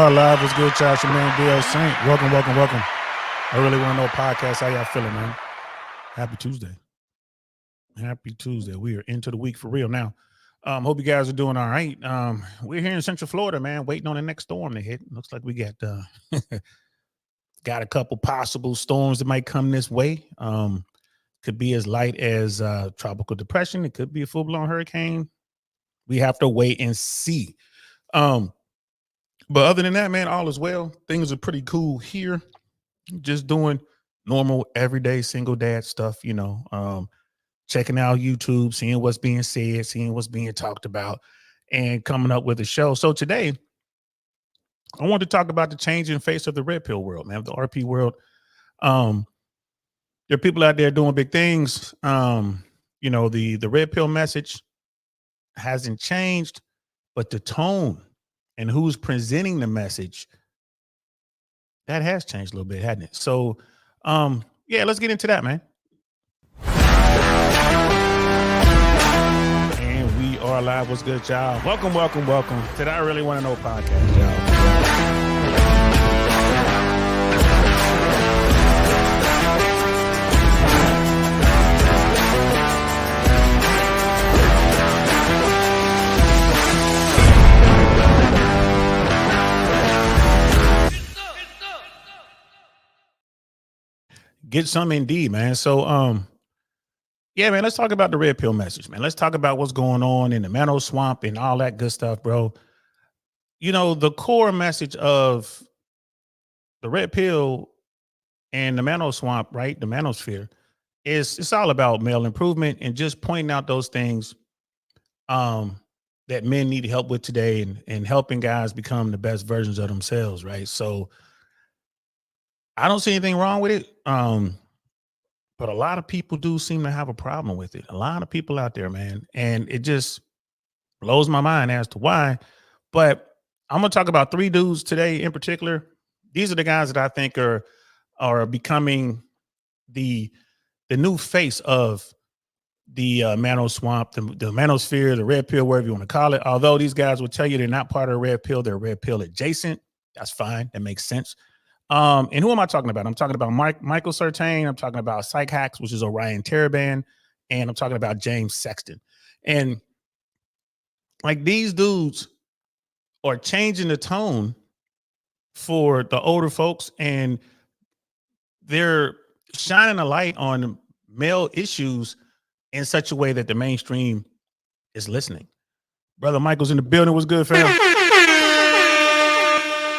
are live. What's good, y'all? It's your man, DL Saint. Welcome. I really want to know podcast. How y'all feeling, man? Happy Tuesday. We are into the week for real now. Hope you guys are doing all right. We're here in Central Florida, man, waiting on the next storm to hit. Looks like we got got a couple possible storms that might come this way. Could be as light as tropical depression. It could be a full-blown hurricane. We have to wait and see. But other than that, man, all is well. Things are pretty cool here. Just doing normal, everyday single dad stuff, checking out YouTube, seeing what's being said, seeing what's being talked about, and coming up with a show. So today, I want to talk about the changing face of the red pill world, man, the RP world. There are people out there doing big things. The red pill message hasn't changed, but the tone and who's presenting the message, that has changed a little bit, hasn't it? So, let's get into that, man. And we are live. What's good, y'all? Welcome to the I Really Want to Know podcast, y'all. Get some indeed, man. So, man, let's talk about the red pill message, man. Let's talk about what's going on in the Mano Swamp and all that good stuff, bro. The core message of the red pill and the Mano Swamp, right? The manosphere it's all about male improvement and just pointing out those things that men need help with today and helping guys become the best versions of themselves, right? So I don't see anything wrong with it. But a lot of people do seem to have a problem with it. A lot of people out there, man. And it just blows my mind as to why. But I'm going to talk about three dudes today in particular. These are the guys that I think are becoming the new face of the Mano Swamp, the manosphere, the red pill, whatever you want to call it. Although these guys will tell you they're not part of the red pill, they're red pill adjacent. That's fine. That makes sense. And who am I talking about? I'm talking about Michael Sertain. I'm talking about Psych Hacks, which is Orion Taraban, and I'm talking about James Sexton. And like these dudes are changing the tone for the older folks, and they're shining a light on male issues in such a way that the mainstream is listening. Brother Michael's in the building. What's good, fam?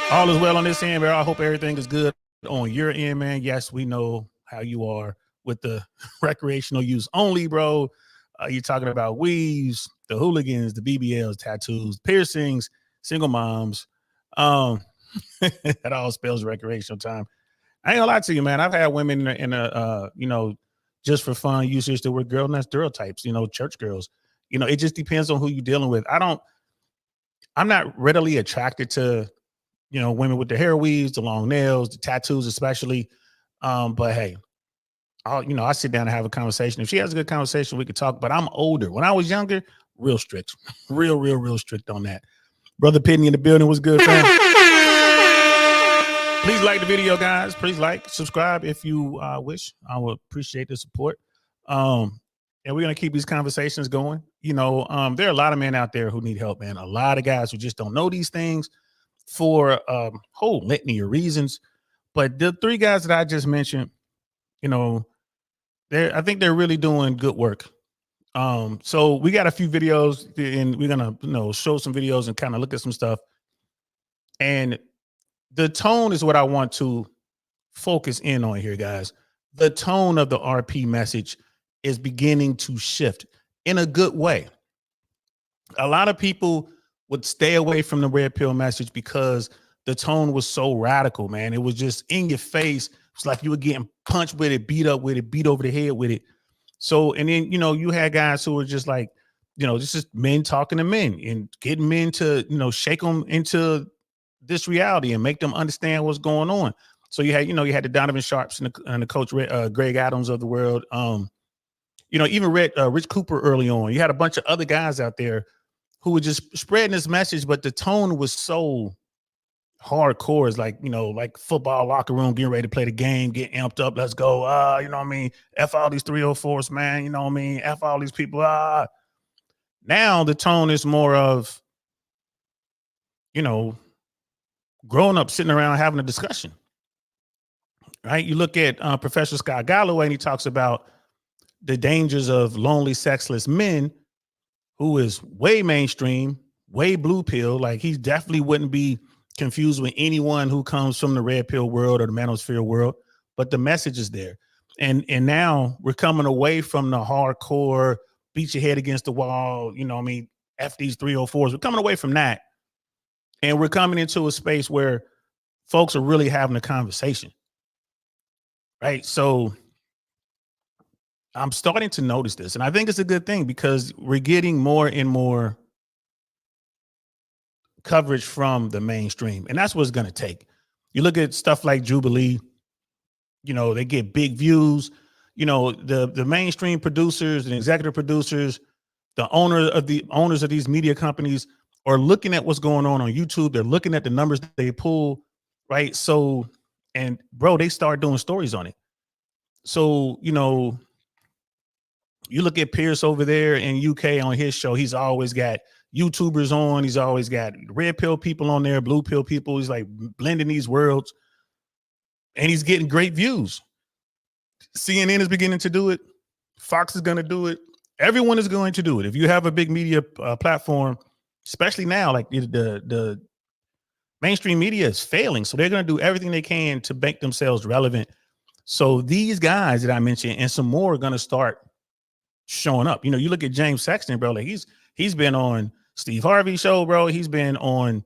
All is well on this end, bro. I hope everything is good on your end, man. Yes, we know how you are with the recreational use only, bro. You're talking about weaves, the hooligans, the BBLs, tattoos, piercings, single moms. That all spells recreational time. I ain't gonna lie to you, man. I've had women in a just for fun usage that were girl nest girl types, church girls. It just depends on who you're dealing with. I'm not readily attracted to women with the hair weaves, the long nails, the tattoos, especially. But hey, I sit down and have a conversation. If she has a good conversation, we could talk. But I'm older. When I was younger, real strict, real strict on that. Brother Pitney in the building. Was good, fam. Please like the video, guys. Please like, subscribe if you wish. I would appreciate the support. And we're gonna keep these conversations going. There are a lot of men out there who need help, man. A lot of guys who just don't know these things for a whole litany of reasons. But the three guys that I just mentioned, I think they're really doing good work. So we got a few videos and we're gonna show some videos and kind of look at some stuff. And the tone is what I want to focus in on here, guys. The tone of the RP message is beginning to shift in a good way. A lot of people would stay away from the red pill message because the tone was so radical, man. It was just in your face. It's like you were getting punched with it, beat up with it, beat over the head with it. So, and then, you had guys who were just like, this is men talking to men and getting men to, shake them into this reality and make them understand what's going on. So you had the Donovan Sharps and the coach Greg Adams of the world. Even Rich Cooper early on. You had a bunch of other guys out there who were just spreading this message, but the tone was so Hardcore is like, like football locker room, getting ready to play the game, get amped up. Let's go. You know what I mean? F all these 304s, man. You know what I mean? F all these people. Now the tone is more of, you know, growing up, sitting around having a discussion, right? You look at Professor Scott Galloway, and he talks about the dangers of lonely, sexless men, who is way mainstream, way blue pill. Like, he definitely wouldn't be confused with anyone who comes from the red pill world or the manosphere world, but the message is there. And now we're coming away from the hardcore, beat your head against the wall, you know what I mean, F these 304s. We're coming away from that. And we're coming into a space where folks are really having a conversation, right? So I'm starting to notice this, and I think it's a good thing because we're getting more and more coverage from the mainstream, and that's what it's going to take. You look at stuff like Jubilee, they get big views. The mainstream producers and executive producers, the owners of these media companies are looking at what's going on YouTube. They're looking at the numbers that they pull, right? So, and bro, they start doing stories on it. So, you look at Pierce over there in UK on his show, he's always got YouTubers on. He's always got red pill people on there, blue pill people. He's like blending these worlds, and he's getting great views. CNN is beginning to do it. Fox is going to do it. Everyone is going to do it. If you have a big media platform, especially now, like the mainstream media is failing. So they're going to do everything they can to make themselves relevant. So these guys that I mentioned and some more are going to start showing up. You look at James Sexton, bro. Like he's been on Steve Harvey's show, bro. He's been on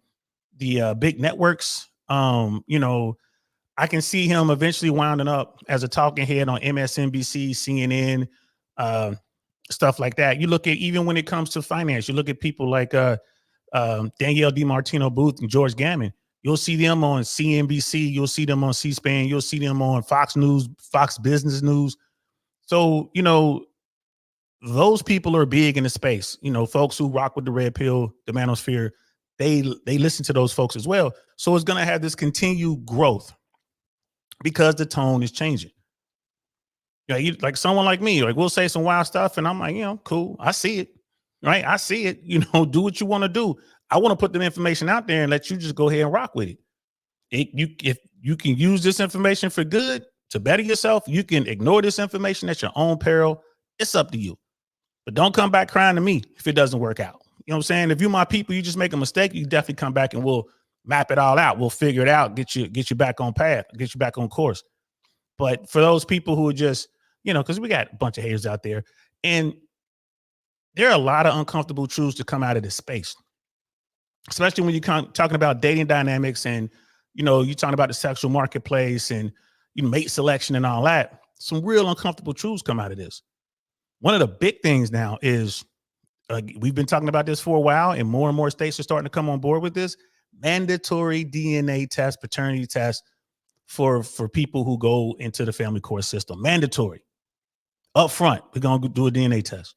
the big networks. I can see him eventually winding up as a talking head on MSNBC, CNN, stuff like that. You look at, even when it comes to finance, you look at people like Danielle DiMartino Booth and George Gammon. You'll see them on CNBC. You'll see them on C-SPAN. You'll see them on Fox News, Fox Business News. So, those people are big in the space. Folks who rock with the red pill, the manosphere, they listen to those folks as well. So it's going to have this continued growth because the tone is changing. Like someone like me, like we'll say some wild stuff, and I'm like, cool. I see it, right? I see it. Do what you want to do. I want to put the information out there and let you just go ahead and rock with it. If you can use this information for good to better yourself, you can ignore this information at your own peril. It's up to you. But don't come back crying to me if it doesn't work out. You know what I'm saying? If you're my people, you just make a mistake, you definitely come back and we'll map it all out. We'll figure it out, get you back on path, get you back on course. But for those people who are just, because we got a bunch of haters out there, and there are a lot of uncomfortable truths to come out of this space, especially when you're talking about dating dynamics and, you're talking about the sexual marketplace and mate selection and all that. Some real uncomfortable truths come out of this. One of the big things now is, we've been talking about this for a while, and more states are starting to come on board with this mandatory DNA test, paternity test for people who go into the family court system. Mandatory. Up front, we're going to do a DNA test.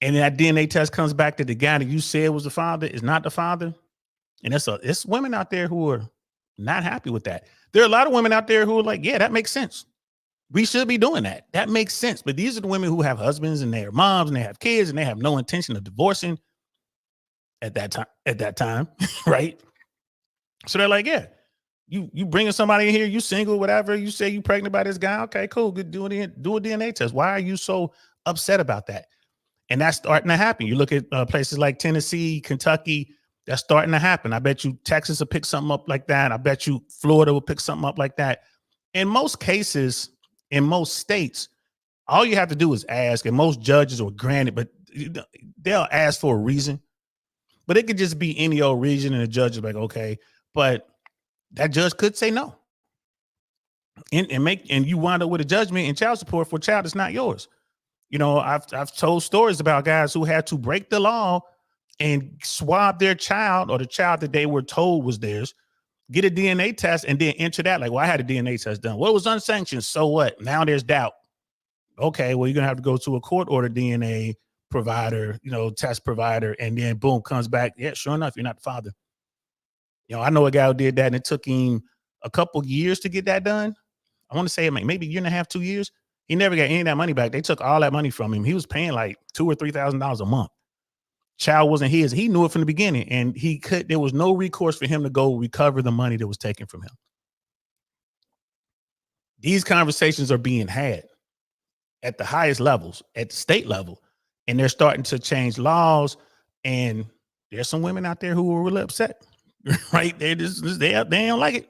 And that DNA test comes back that the guy that you said was the father is not the father. And it's women out there who are not happy with that. There are a lot of women out there who are like, yeah, that makes sense. We should be doing that. That makes sense. But these are the women who have husbands and they're moms and they have kids and they have no intention of divorcing at that time, right? So they're like, yeah, you bringing somebody in here, you single, whatever, you say you pregnant by this guy. Okay, cool. Good. Do a DNA test. Why are you so upset about that? And that's starting to happen. You look at places like Tennessee, Kentucky, that's starting to happen. I bet you Texas will pick something up like that. I bet you Florida will pick something up like that. In most cases, in most states, all you have to do is ask, and most judges will grant it, but they'll ask for a reason. But it could just be any old reason, and the judge is like, okay, but that judge could say no, and you wind up with a judgment and child support for a child that's not yours. I've told stories about guys who had to break the law and swab their child, or the child that they were told was theirs, get a DNA test, and then enter that. Like, well, I had a DNA test done. Well, it was unsanctioned. So what? Now there's doubt. Okay, well, you're going to have to go to a court order DNA provider, test provider, and then boom, comes back. Yeah, sure enough, you're not the father. I know a guy who did that, and it took him a couple years to get that done. I want to say maybe a year and a half, 2 years. He never got any of that money back. They took all that money from him. He was paying like $2,000 or $3,000 a month. Child wasn't his. He knew it from the beginning, and there was no recourse for him to go recover the money that was taken from him. These conversations are being had at the highest levels, at the state level, and they're starting to change laws. And there's some women out there who are really upset, right? They don't like it.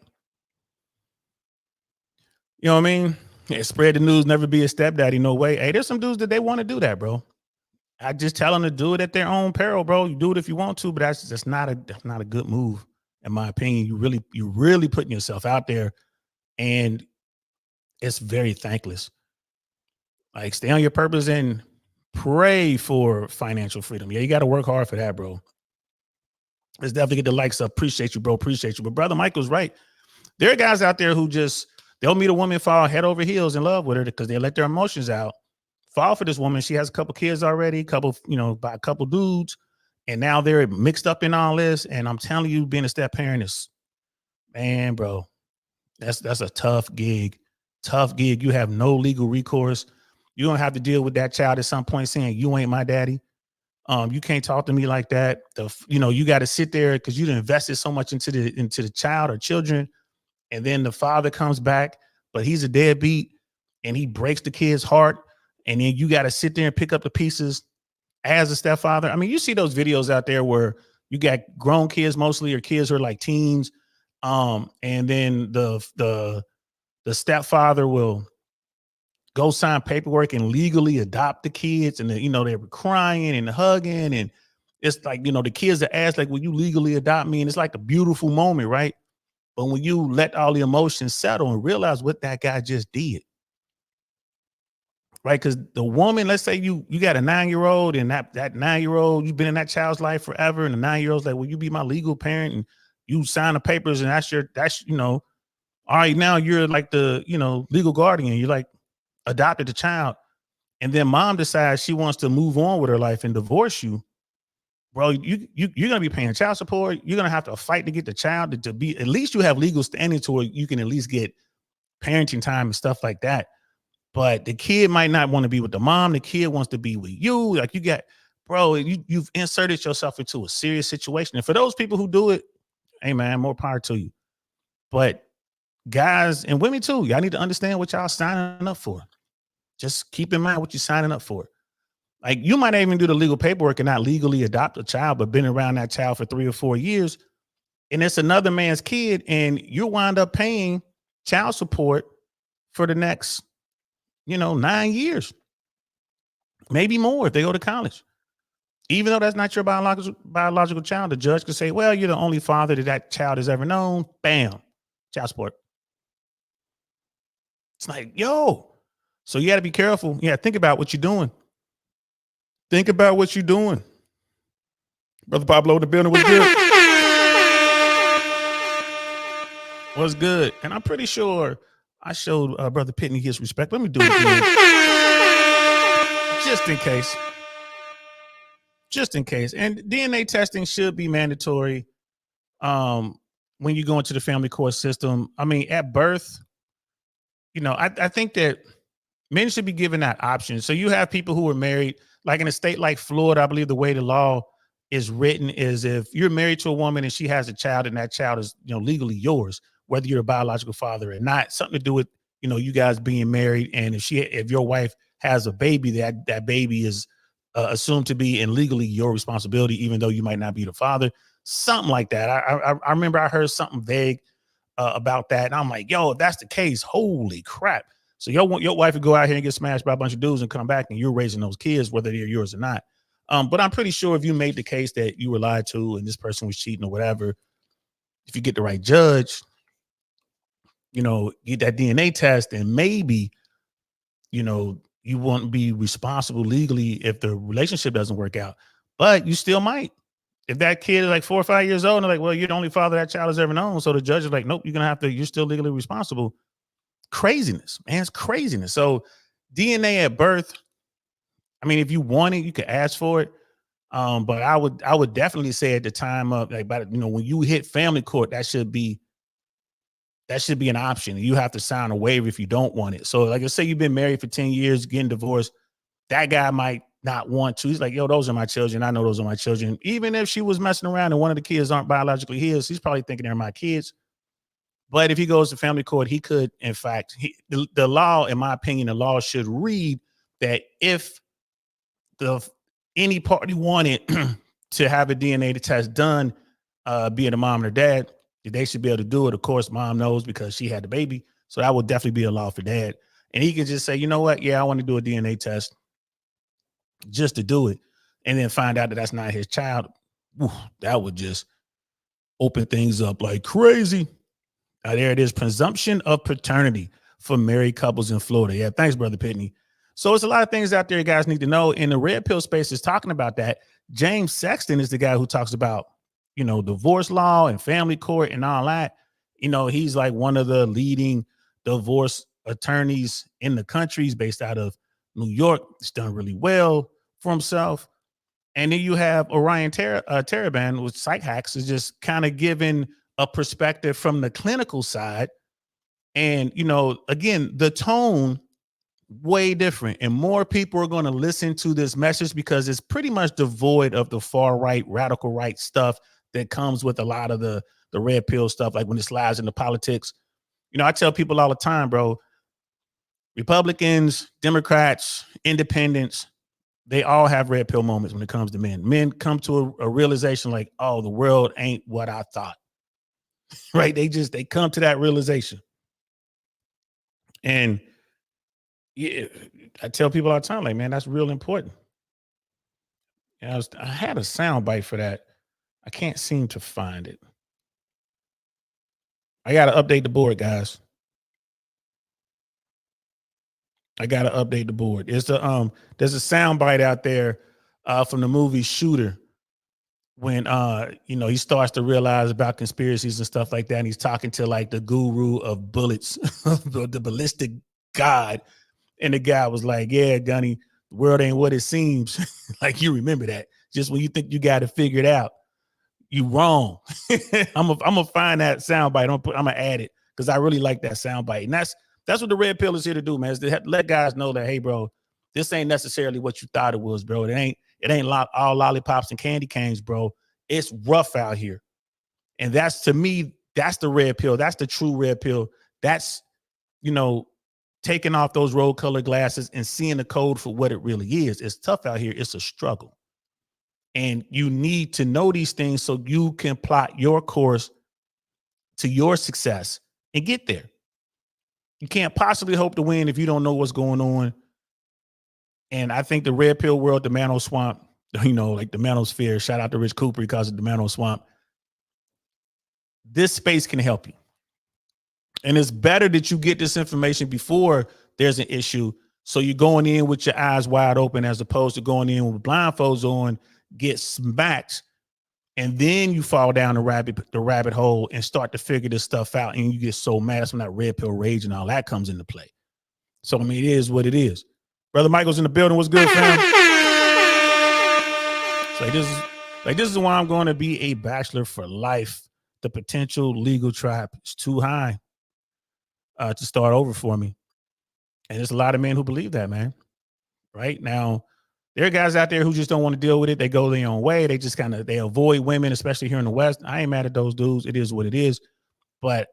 You know what I mean? Yeah, spread the news, never be a stepdaddy, no way. Hey, there's some dudes that they want to do that, bro. I just tell them to do it at their own peril, bro. You do it if you want to, but that's not a good move, in my opinion. You're really putting yourself out there, and it's very thankless. Like, stay on your purpose and pray for financial freedom. Yeah, you got to work hard for that, bro. Let's definitely get the likes up. Appreciate you, bro. Appreciate you. But Brother Michael's right. There are guys out there who they'll meet a woman, fall head over heels in love with her because they let their emotions out. Fall for this woman. She has a couple kids already, by a couple dudes, and now they're mixed up in all this. And I'm telling you, being a step parent is, man, bro, that's a tough gig. Tough gig. You have no legal recourse. You don't have to deal with that child at some point saying, you ain't my daddy. You can't talk to me like that. You got to sit there because you invested so much into the child or children, and then the father comes back, but he's a deadbeat and he breaks the kid's heart, and then you got to sit there and pick up the pieces as a stepfather. I mean, you see those videos out there where you got grown kids mostly, or kids who are like teens, and then the stepfather will go sign paperwork and legally adopt the kids, and they were crying and hugging, and it's like, the kids are asked like, will you legally adopt me? And it's like a beautiful moment, right? But when you let all the emotions settle and realize what that guy just did, right? Because the woman, let's say you got a 9-year-old, and that 9-year-old, you've been in that child's life forever, and the 9-year-old's like, will you be my legal parent? And you sign the papers, and all right, now you're like the legal guardian. You're like adopted the child, and then mom decides she wants to move on with her life and divorce you, bro. You're gonna be paying child support. You're gonna have to fight to get the child to be, at least you have legal standing to where you can at least get parenting time and stuff like that. But the kid might not want to be with the mom. The kid wants to be with you. Like, you've inserted yourself into a serious situation. And for those people who do it, hey man, more power to you. But guys and women too, y'all need to understand what y'all signing up for. Just keep in mind what you're signing up for. Like, you might not even do the legal paperwork and not legally adopt a child, but been around that child for 3 or 4 years, and it's another man's kid, and you wind up paying child support for the next, 9 years, maybe more if they go to college. Even though that's not your biological child, the judge could say, well, you're the only father that child has ever known. Bam, child support. It's like, yo, so you got to be careful. Yeah, think about what you're doing. Think about what you're doing. Brother Pablo, the building was good. Was good. And I'm pretty sure I showed Brother Pitney his respect. Let me do it again. Just in case. Just in case. And DNA testing should be mandatory when you go into the family court system. I mean, at birth, I think that men should be given that option. So you have people who are married, like in a state like Florida, I believe the way the law is written is if you're married to a woman and she has a child, and that child is, legally yours, whether you're a biological father or not, something to do with, you guys being married. And if your wife has a baby, that baby is assumed to be and legally your responsibility, even though you might not be the father, something like that. I remember I heard something vague about that. And I'm like, yo, if that's the case, holy crap. So your wife would go out here and get smashed by a bunch of dudes and come back, and you're raising those kids, whether they're yours or not. But I'm pretty sure if you made the case that you were lied to and this person was cheating or whatever, if you get the right judge, get that DNA test, and maybe, you won't be responsible legally if the relationship doesn't work out. But you still might. If that kid is like 4 or 5 years old, and they're like, well, you're the only father that child has ever known. So the judge is like, nope, you're still legally responsible. Craziness, man. It's craziness. So DNA at birth, I mean, if you want it, you can ask for it. But I would definitely say at the time of like, about, you know, when you hit family court, that should be an option. You have to sign a waiver if you don't want it. So, like I say, you've been married for 10 years, getting divorced. That guy might not want to. He's like, yo, those are my children. I know those are my children. Even if she was messing around and one of the kids aren't biologically his, he's probably thinking they're my kids. But if he goes to family court, he could, in fact, the law, in my opinion, the law should read that if the any party wanted to have a DNA test done, be it a mom or dad, they should be able to do it. Of course, mom knows because she had the baby. So that would definitely be a law for dad. And he can just say, you know what? Yeah, I want to do a DNA test just to do it. And then find out that that's not his child. Ooh, that would just open things up like crazy. There it is. Presumption of paternity for married couples in Florida. Yeah, thanks, Brother Pitney. So it's a lot of things out there you guys need to know. And the red pill space is talking about that. James Sexton is the guy who talks about, you know, divorce law and family court and all that. You know, he's like one of the leading divorce attorneys in the country. He's based out of New York. He's done really well for himself. And then you have Orion Taraban with Psych Hacks is just kind of giving a perspective from the clinical side. And, you know, again, the tone way different, and more people are going to listen to this message because it's pretty much devoid of the far right, radical right stuff that comes with a lot of the red pill stuff, like when it slides into politics. You know, I tell people all the time, bro, Republicans, Democrats, independents, they all have red pill moments when it comes to men. Men come to a realization like, oh, the world ain't what I thought. Right? They come to that realization. And yeah, I tell people all the time, like, man, that's real important. And I had a sound bite for that. I can't seem to find it. I got to update the board, guys. I got to update the board. There's a sound bite out there from the movie Shooter when you know, he starts to realize about conspiracies and stuff like that, and he's talking to like the guru of bullets, the ballistic god, and the guy was like, yeah, Gunny, the world ain't what it seems. Like, you remember that. Just when you think you got it figured out, you wrong. I'm gonna find that soundbite. I'm gonna add it because I really like that soundbite. And that's what the red pill is here to do, man. Is to let guys know that, hey, bro, this ain't necessarily what you thought it was, bro. It ain't all lollipops and candy canes, bro. It's rough out here. And that's, to me, that's the red pill. That's the true red pill. That's, you know, taking off those rose colored glasses and seeing the code for what it really is. It's tough out here. It's a struggle. And you need to know these things so you can plot your course to your success and get there. You can't possibly hope to win if you don't know what's going on. And I think the red pill world, the Mano Swamp, you know, like the Manosphere, shout out to Rich Cooper because of the Mano Swamp. This space can help you. And it's better that you get this information before there's an issue. So you're going in with your eyes wide open as opposed to going in with blindfolds on, get smacked, and then you fall down the rabbit hole and start to figure this stuff out, and you get so mad. That's when that red pill rage and all that comes into play. So, I mean, it is what it is. Brother Michael's in the building. What's good, fam? So this is why I'm going to be a bachelor for life. The potential legal trap is too high to start over for me. And there's a lot of men who believe that, man. Right now, there are guys out there who just don't want to deal with it. They go their own way. They just they avoid women, especially here in the West. I ain't mad at those dudes. It is what it is. But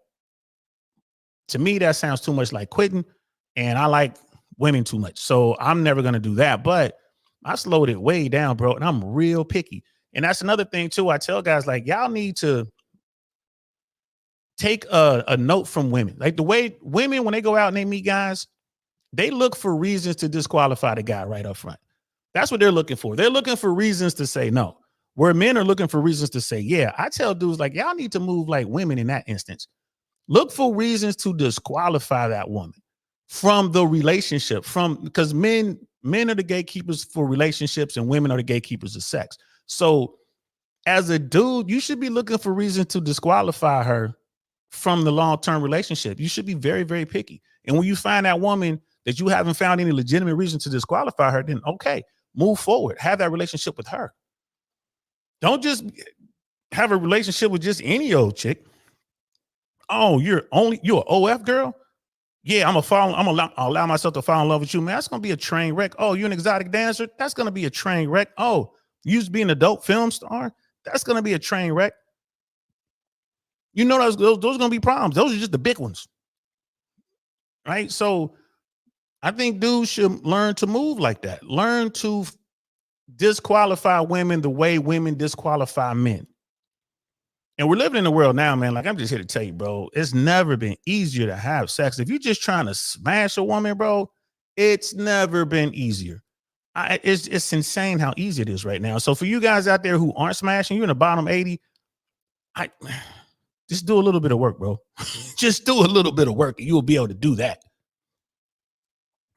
to me, that sounds too much like quitting. And I like women too much. So I'm never going to do that. But I slowed it way down, bro. And I'm real picky. And that's another thing, too. I tell guys, like, y'all need to take a note from women. Like, the way women, when they go out and they meet guys, they look for reasons to disqualify the guy right up front. That's what they're looking for. They're looking for reasons to say no. Where men are looking for reasons to say, yeah. I tell dudes, like, y'all need to move like women in that instance. Look for reasons to disqualify that woman from the relationship, because men are the gatekeepers for relationships and women are the gatekeepers of sex. So as a dude, you should be looking for reasons to disqualify her from the long-term relationship. You should be very, very picky. And when you find that woman that you haven't found any legitimate reason to disqualify her, then okay, move forward. Have that relationship with her. Don't just have a relationship with just any old chick. Oh, you're an OF girl? Yeah, I'm gonna allow myself to fall in love with you, man. That's gonna be a train wreck. Oh, you're an exotic dancer? That's gonna be a train wreck. Oh, you used to be an adult film star? That's gonna be a train wreck. You know those are gonna be problems. Those are just the big ones, right? So I think dudes should learn to move like that. Learn to disqualify women the way women disqualify men. And we're living in a world now, man. Like, I'm just here to tell you, bro, it's never been easier to have sex. If you're just trying to smash a woman, bro, it's never been easier. It's insane how easy it is right now. So for you guys out there who aren't smashing, you're in the bottom 80, I just do a little bit of work, bro. Just do a little bit of work and you will be able to do that.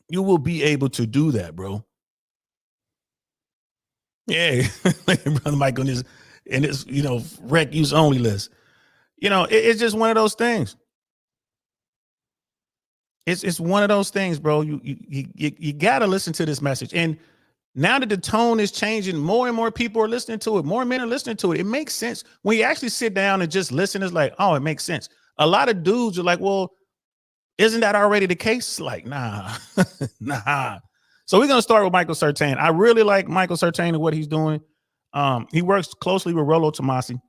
You will be able to do that, bro. Yeah, brother Mike on his rec use only list. It's just one of those things. It's one of those things, bro. You gotta listen to this message. And now that the tone is changing, more and more people are listening to it. More men are listening to it. It makes sense when you actually sit down and just listen. It's like, oh, it makes sense. A lot of dudes are like, well, isn't that already the case? Like, nah, nah. So we're gonna start with Michael Surtain. I really like Michael Surtain and what he's doing. He works closely with Rollo Tomasi.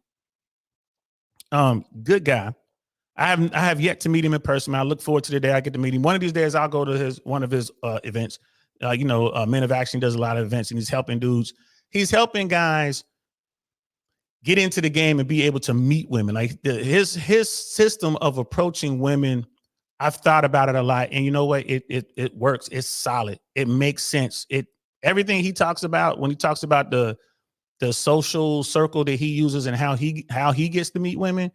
Good guy. I have yet to meet him in person. I look forward to the day I get to meet him. One of these days, I'll go to one of his events. Men of Action does a lot of events, and he's helping dudes. He's helping guys get into the game and be able to meet women. Like his system of approaching women, I've thought about it a lot, and you know what? It works. It's solid. It makes sense. Everything he talks about when he talks about the social circle that he uses and how he gets to meet women.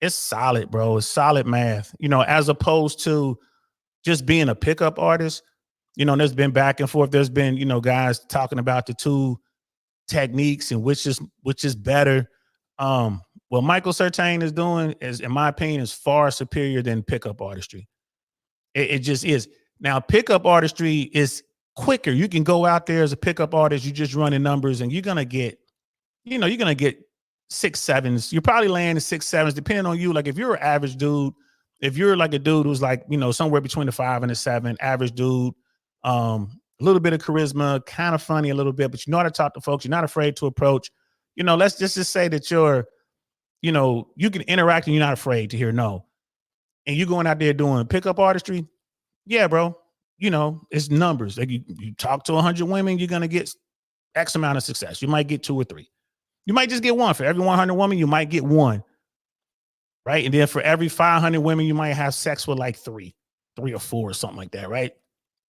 It's solid, bro. It's solid math, as opposed to just being a pickup artist. There's been back and forth. There's been, guys talking about the two techniques and which is better. What Michael Surtain is doing is, in my opinion, is far superior than pickup artistry. It just is. Now, pickup artistry is quicker. You can go out there as a pickup artist, you just running numbers, and you're gonna get 6 7s. You're probably landing 6 7s, depending on you. Like if you're an average dude, if you're like a dude who's like, somewhere between the 5 and the 7, average dude, a little bit of charisma, kind of funny a little bit, but you know how to talk to folks. You're not afraid to approach. Let's just say that you can interact and you're not afraid to hear no. And you going out there doing pickup artistry, yeah, bro. It's numbers. Like you talk to 100 women, you're gonna get X amount of success. You might get 2 or 3. You might just get 1. For every 100 women, you might get 1. Right. And then for every 500 women, you might have sex with like 3 or 4 or something like that. Right.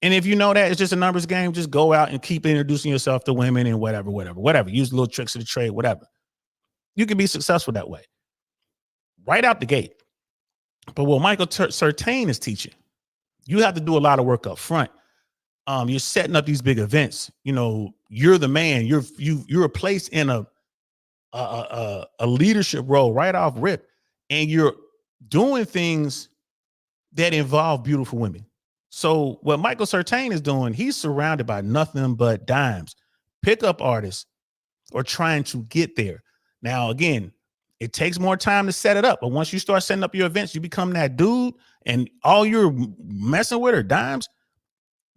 And if you know that it's just a numbers game, just go out and keep introducing yourself to women and whatever. Use little tricks of the trade, whatever. You can be successful that way. Right out the gate. But what Michael Surtain is teaching, you have to do a lot of work up front. You're setting up these big events. You're the man. You're placed in a leadership role right off rip, and you're doing things that involve beautiful women. So what Michael Surtain is doing, he's surrounded by nothing but dimes, pickup artists, or trying to get there. Now, again, it takes more time to set it up, but once you start setting up your events, you become that dude, and all you're messing with are dimes,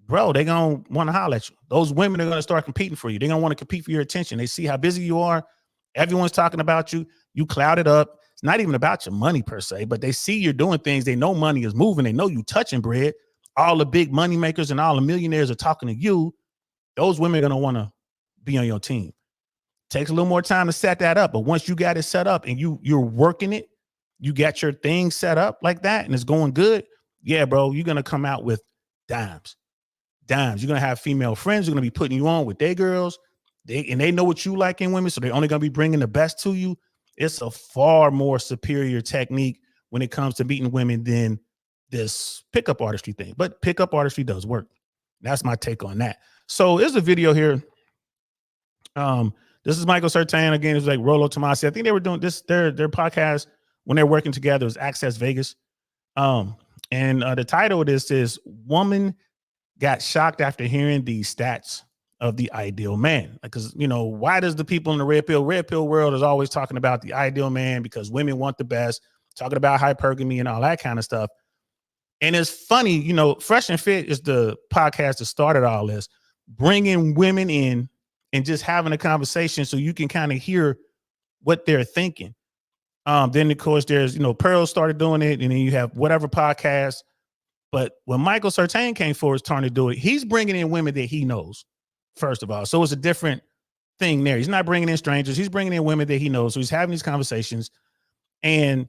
bro. They're gonna want to holler at you. Those women are gonna start competing for you. They're gonna want to compete for your attention. They see how busy you are. Everyone's talking about you. You clouded up. It's not even about your money per se, but they see you're doing things. They know money is moving. They know you touching bread. All the big money makers and all the millionaires are talking to you. Those women are going to want to be on your team. Takes a little more time to set that up. But once you got it set up and you're working it, you got your thing set up like that and it's going good. Yeah, bro, you're going to come out with dimes. You're going to have female friends who are going to be putting you on with their girls. They know what you like in women, so they're only going to be bringing the best to you. It's a far more superior technique when it comes to meeting women than this pickup artistry thing. But pickup artistry does work. That's my take on that. So there's a video here. This is Michael Surtain. Again, it's like Rollo Tomasi. I think they were doing this, their podcast when they're working together was Access Vegas. And the title of this is Woman Got Shocked After Hearing These Stats. of the ideal man. Because, why does the people in the red pill world is always talking about the ideal man? Because women want the best, talking about hypergamy and all that kind of stuff. And it's funny, Fresh and Fit is the podcast that started all this, bringing women in and just having a conversation so you can kind of hear what they're thinking. Then, of course, there's, Pearl started doing it, and then you have whatever podcast. But when Michael Surtain came forward, trying to do it, he's bringing in women that he knows, first of all. So it's a different thing there. He's not bringing in strangers. He's bringing in women that he knows. So he's having these conversations, and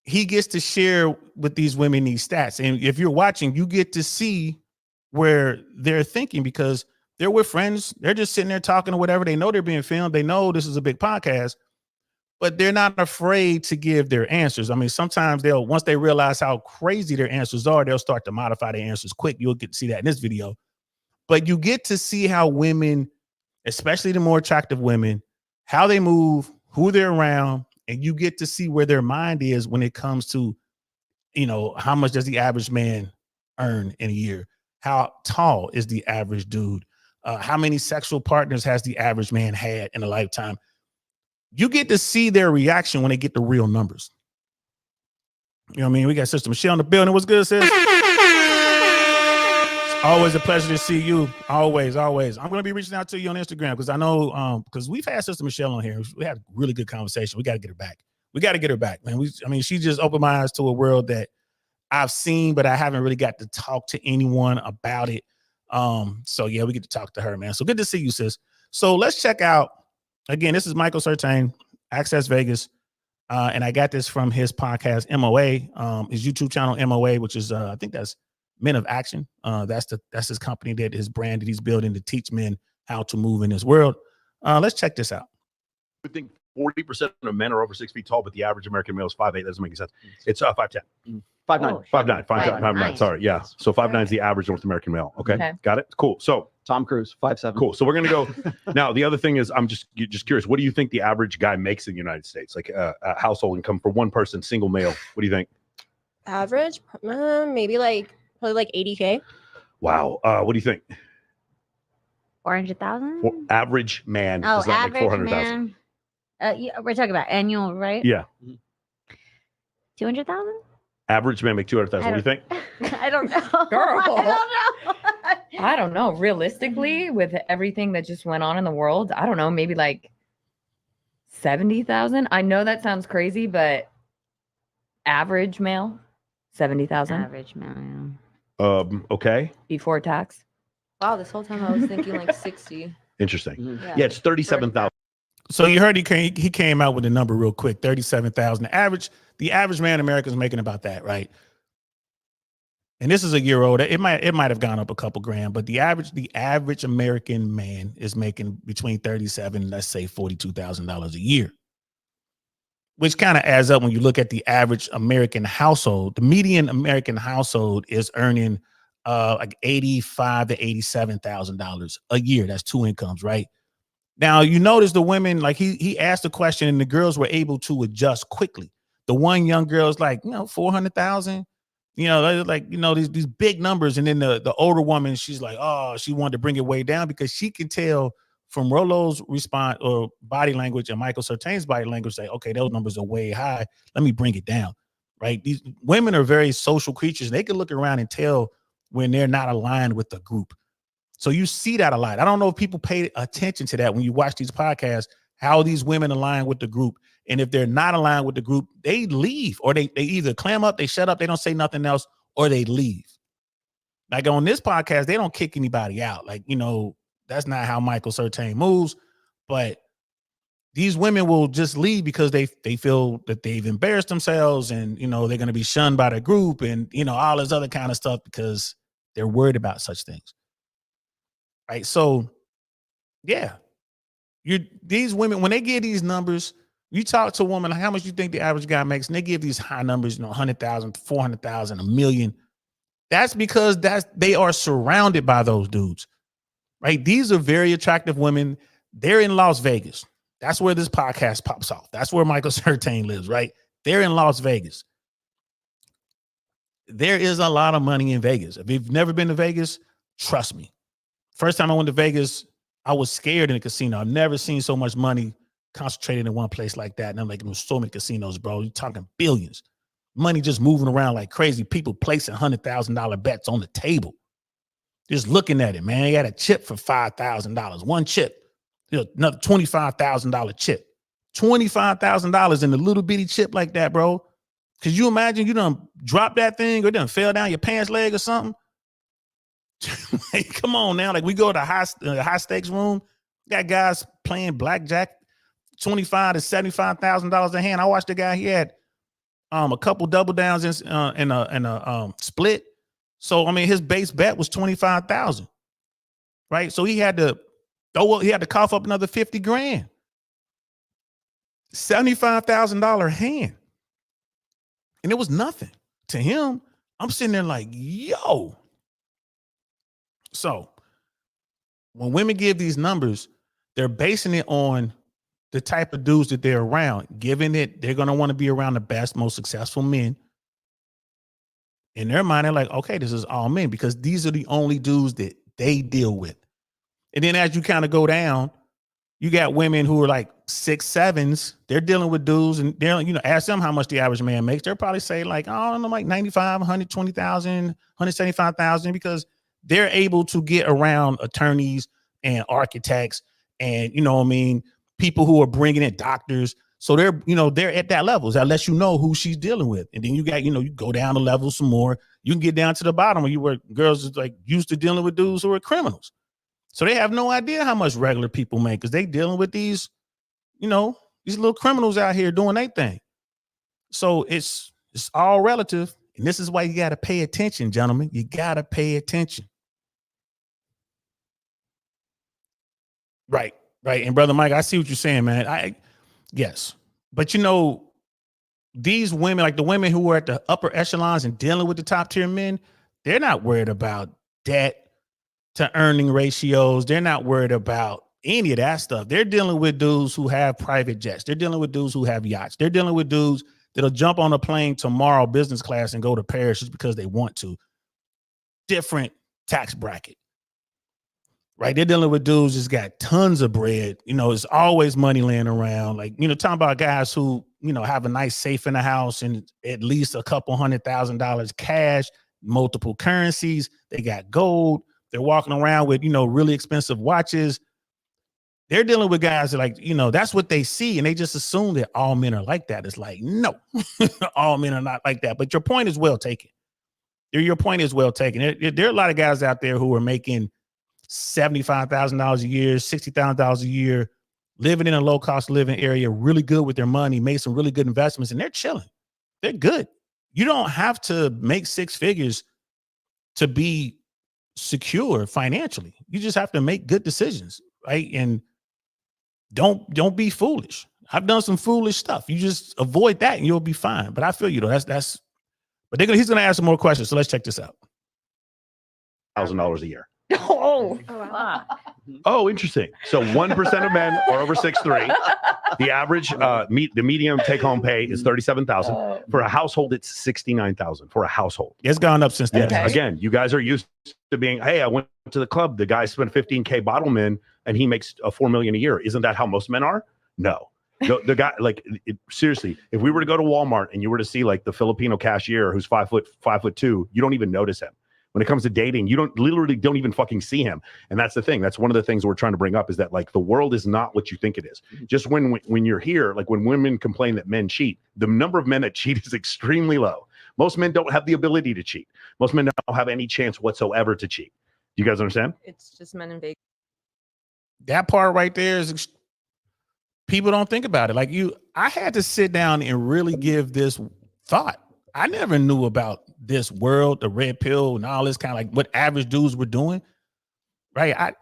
he gets to share with these women these stats. And if you're watching, you get to see where they're thinking, because they're with friends. They're just sitting there talking or whatever. They know they're being filmed. They know this is a big podcast, but they're not afraid to give their answers. I mean, sometimes once they realize how crazy their answers are, they'll start to modify their answers quick. You'll get to see that in this video. But you get to see how women, especially the more attractive women, how they move, who they're around, and you get to see where their mind is when it comes to, how much does the average man earn in a year? How tall is the average dude? How many sexual partners has the average man had in a lifetime? You get to see their reaction when they get the real numbers. You know what I mean? We got Sister Michelle in the building. What's good, sis? It's always a pleasure to see you. Always, always. I'm going to be reaching out to you on Instagram because I know, because we've had Sister Michelle on here. We had a really good conversation. We got to get her back. Man. She just opened my eyes to a world that I've seen, but I haven't really got to talk to anyone about it. So yeah, we get to talk to her, man. So good to see you, sis. So let's check out. Again, this is Michael Surtain, Access Vegas, and I got this from his podcast, MOA, his YouTube channel, MOA, which is, I think that's Men of Action. That's his company, that his brand that he's building to teach men how to move in this world. Let's check this out. I think 40% of men are over 6 feet tall, but the average American male is 5'8". That doesn't make any sense. It's 5'10". 5'9". 5'9". Sorry, yeah. So 5'9" is the average North American male. Okay, got it. Cool. So Tom Cruise, 5'7". Cool. So we're gonna go now. The other thing is, I'm just curious. What do you think the average guy makes in the United States? Like a household income for one person, single male. What do you think? Average, maybe probably like 80K. Wow. What do you think? 400,000. Average man Oh, does not average make 400,000. Yeah, we're talking about annual, right? Yeah. 200,000. Average man make 200,000. What do you think? I don't know. Girl. I don't know. I don't know. Realistically, with everything that just went on in the world, I don't know, maybe like 70,000. I know that sounds crazy, but average male, 70,000 Average male. Okay. before tax. Wow, this whole time I was thinking like 60. Interesting. Yeah, it's 37,000. So you heard he came out with a number real quick, 37,000. The average man in America is making about that, right? And this is a year old. It might have gone up a couple grand, but the average American man is making between $37,000, let's say $42,000 a year, which kind of adds up when you look at the average American household. The median American household is earning like $85,000 to $87,000 a year. That's two incomes, right? Now you notice the women, like he asked the question, and the girls were able to adjust quickly. The one young girl's like, 400,000. These big numbers. And then the older woman, she's like, oh, she wanted to bring it way down because she could tell from Rolo's response or body language and Michael Surtain's body language, say, okay, those numbers are way high. Let me bring it down, right? These women are very social creatures. They can look around and tell when they're not aligned with the group. So you see that a lot. I don't know if people pay attention to that when you watch these podcasts, how these women align with the group. And if they're not aligned with the group, they leave, or they either clam up, they shut up, they don't say nothing else, or they leave. Like on this podcast, they don't kick anybody out. Like, that's not how Michael Surtain moves. But these women will just leave because they feel that they've embarrassed themselves, and, they're going to be shunned by the group, and, all this other kind of stuff because they're worried about such things. Right. So, yeah, these women, when they give these numbers, you talk to a woman, how much you think the average guy makes, and they give these high numbers, 100,000, 400,000, $1 million. That's because they are surrounded by those dudes, right? These are very attractive women. They're in Las Vegas. That's where this podcast pops off. That's where Michael Surtain lives, right? They're in Las Vegas. There is a lot of money in Vegas. If you've never been to Vegas, trust me. First time I went to Vegas, I was scared in the casino. I've never seen so much money concentrated in one place like that. And I'm like, there's so many casinos, bro. You're talking billions. Money just moving around like crazy. People placing $100,000 bets on the table. Just looking at it, man. He had a chip for $5,000. One chip. Another $25,000 chip. $25,000 in a little bitty chip like that, bro. Could you imagine you done drop that thing or done fell down your pants leg or something? Like, come on now. Like we go to high stakes room. Got guys playing blackjack, $25,000 to $75,000 a hand. I watched the guy. He had a couple double downs in a split. So I mean, his base bet was 25,000, right? So he had to cough up another 50 grand. $75,000 hand, and it was nothing to him. I'm sitting there like, yo. So when women give these numbers, they're basing it on the type of dudes that they're around, given it, they're going to want to be around the best, most successful men. In their mind, they're like, okay, this is all men because these are the only dudes that they deal with. And then as you kind of go down, you got women who are like 6'7s. They're dealing with dudes and they're, ask them how much the average man makes. They'll probably say like, I don't know, like 95, 120,000, 175,000 because they're able to get around attorneys and architects and, people who are bringing in doctors. So they're at that level. That lets you know who she's dealing with. And then you got, you go down the level some more. You can get down to the bottom where girls is like used to dealing with dudes who are criminals. So they have no idea how much regular people make because they dealing with these, these little criminals out here doing their thing. So it's all relative. And this is why you got to pay attention, gentlemen. You got to pay attention. Right. And Brother Mike, I see what you're saying, man. Yes. But these women, like the women who are at the upper echelons and dealing with the top tier men, they're not worried about debt to earning ratios. They're not worried about any of that stuff. They're dealing with dudes who have private jets. They're dealing with dudes who have yachts. They're dealing with dudes that'll jump on a plane tomorrow, business class, and go to Paris just because they want to. Different tax bracket. Right? They're dealing with dudes that's got tons of bread. There's always money laying around. Like, talking about guys who, have a nice safe in the house and at least a couple $100,000 cash, multiple currencies. They got gold. They're walking around with, really expensive watches. They're dealing with guys that like, that's what they see. And they just assume that all men are like that. It's like, no, all men are not like that. But your point is well taken. Your point is well taken. There are a lot of guys out there who are making $75,000 a year, $60,000 a year, living in a low cost living area, really good with their money, made some really good investments, and they're chilling. They're good. You don't have to make six figures to be secure financially. You just have to make good decisions, right? And don't be foolish. I've done some foolish stuff. You just avoid that and you'll be fine. But I feel that's but he's gonna ask some more questions. So let's check this out. $1,000 a year. Oh, wow. Oh, interesting. So 1% of men are over 6'3". The average the median take home pay is $37,000. For a household, it's $69,000 for a household. It's gone up since then. Okay. Again, you guys are used to being, hey, I went to the club. The guy spent $15K bottleman and he makes $4 million a year. Isn't that how most men are? No. The guy, like, seriously, if we were to go to Walmart and you were to see like the Filipino cashier who's 5'2", you don't even notice him. When it comes to dating, you don't even fucking see him. And that's the thing. That's one of the things we're trying to bring up is that like the world is not what you think it is. Just when you're here, like when women complain that men cheat, the number of men that cheat is extremely low. Most men don't have the ability to cheat. Most men don't have any chance whatsoever to cheat. Do you guys understand? It's just men in Vegas. That part right there is people don't think about it. Like I had to sit down and really give this thought. I never knew about this world, the red pill and all this kind of like what average dudes were doing. Right.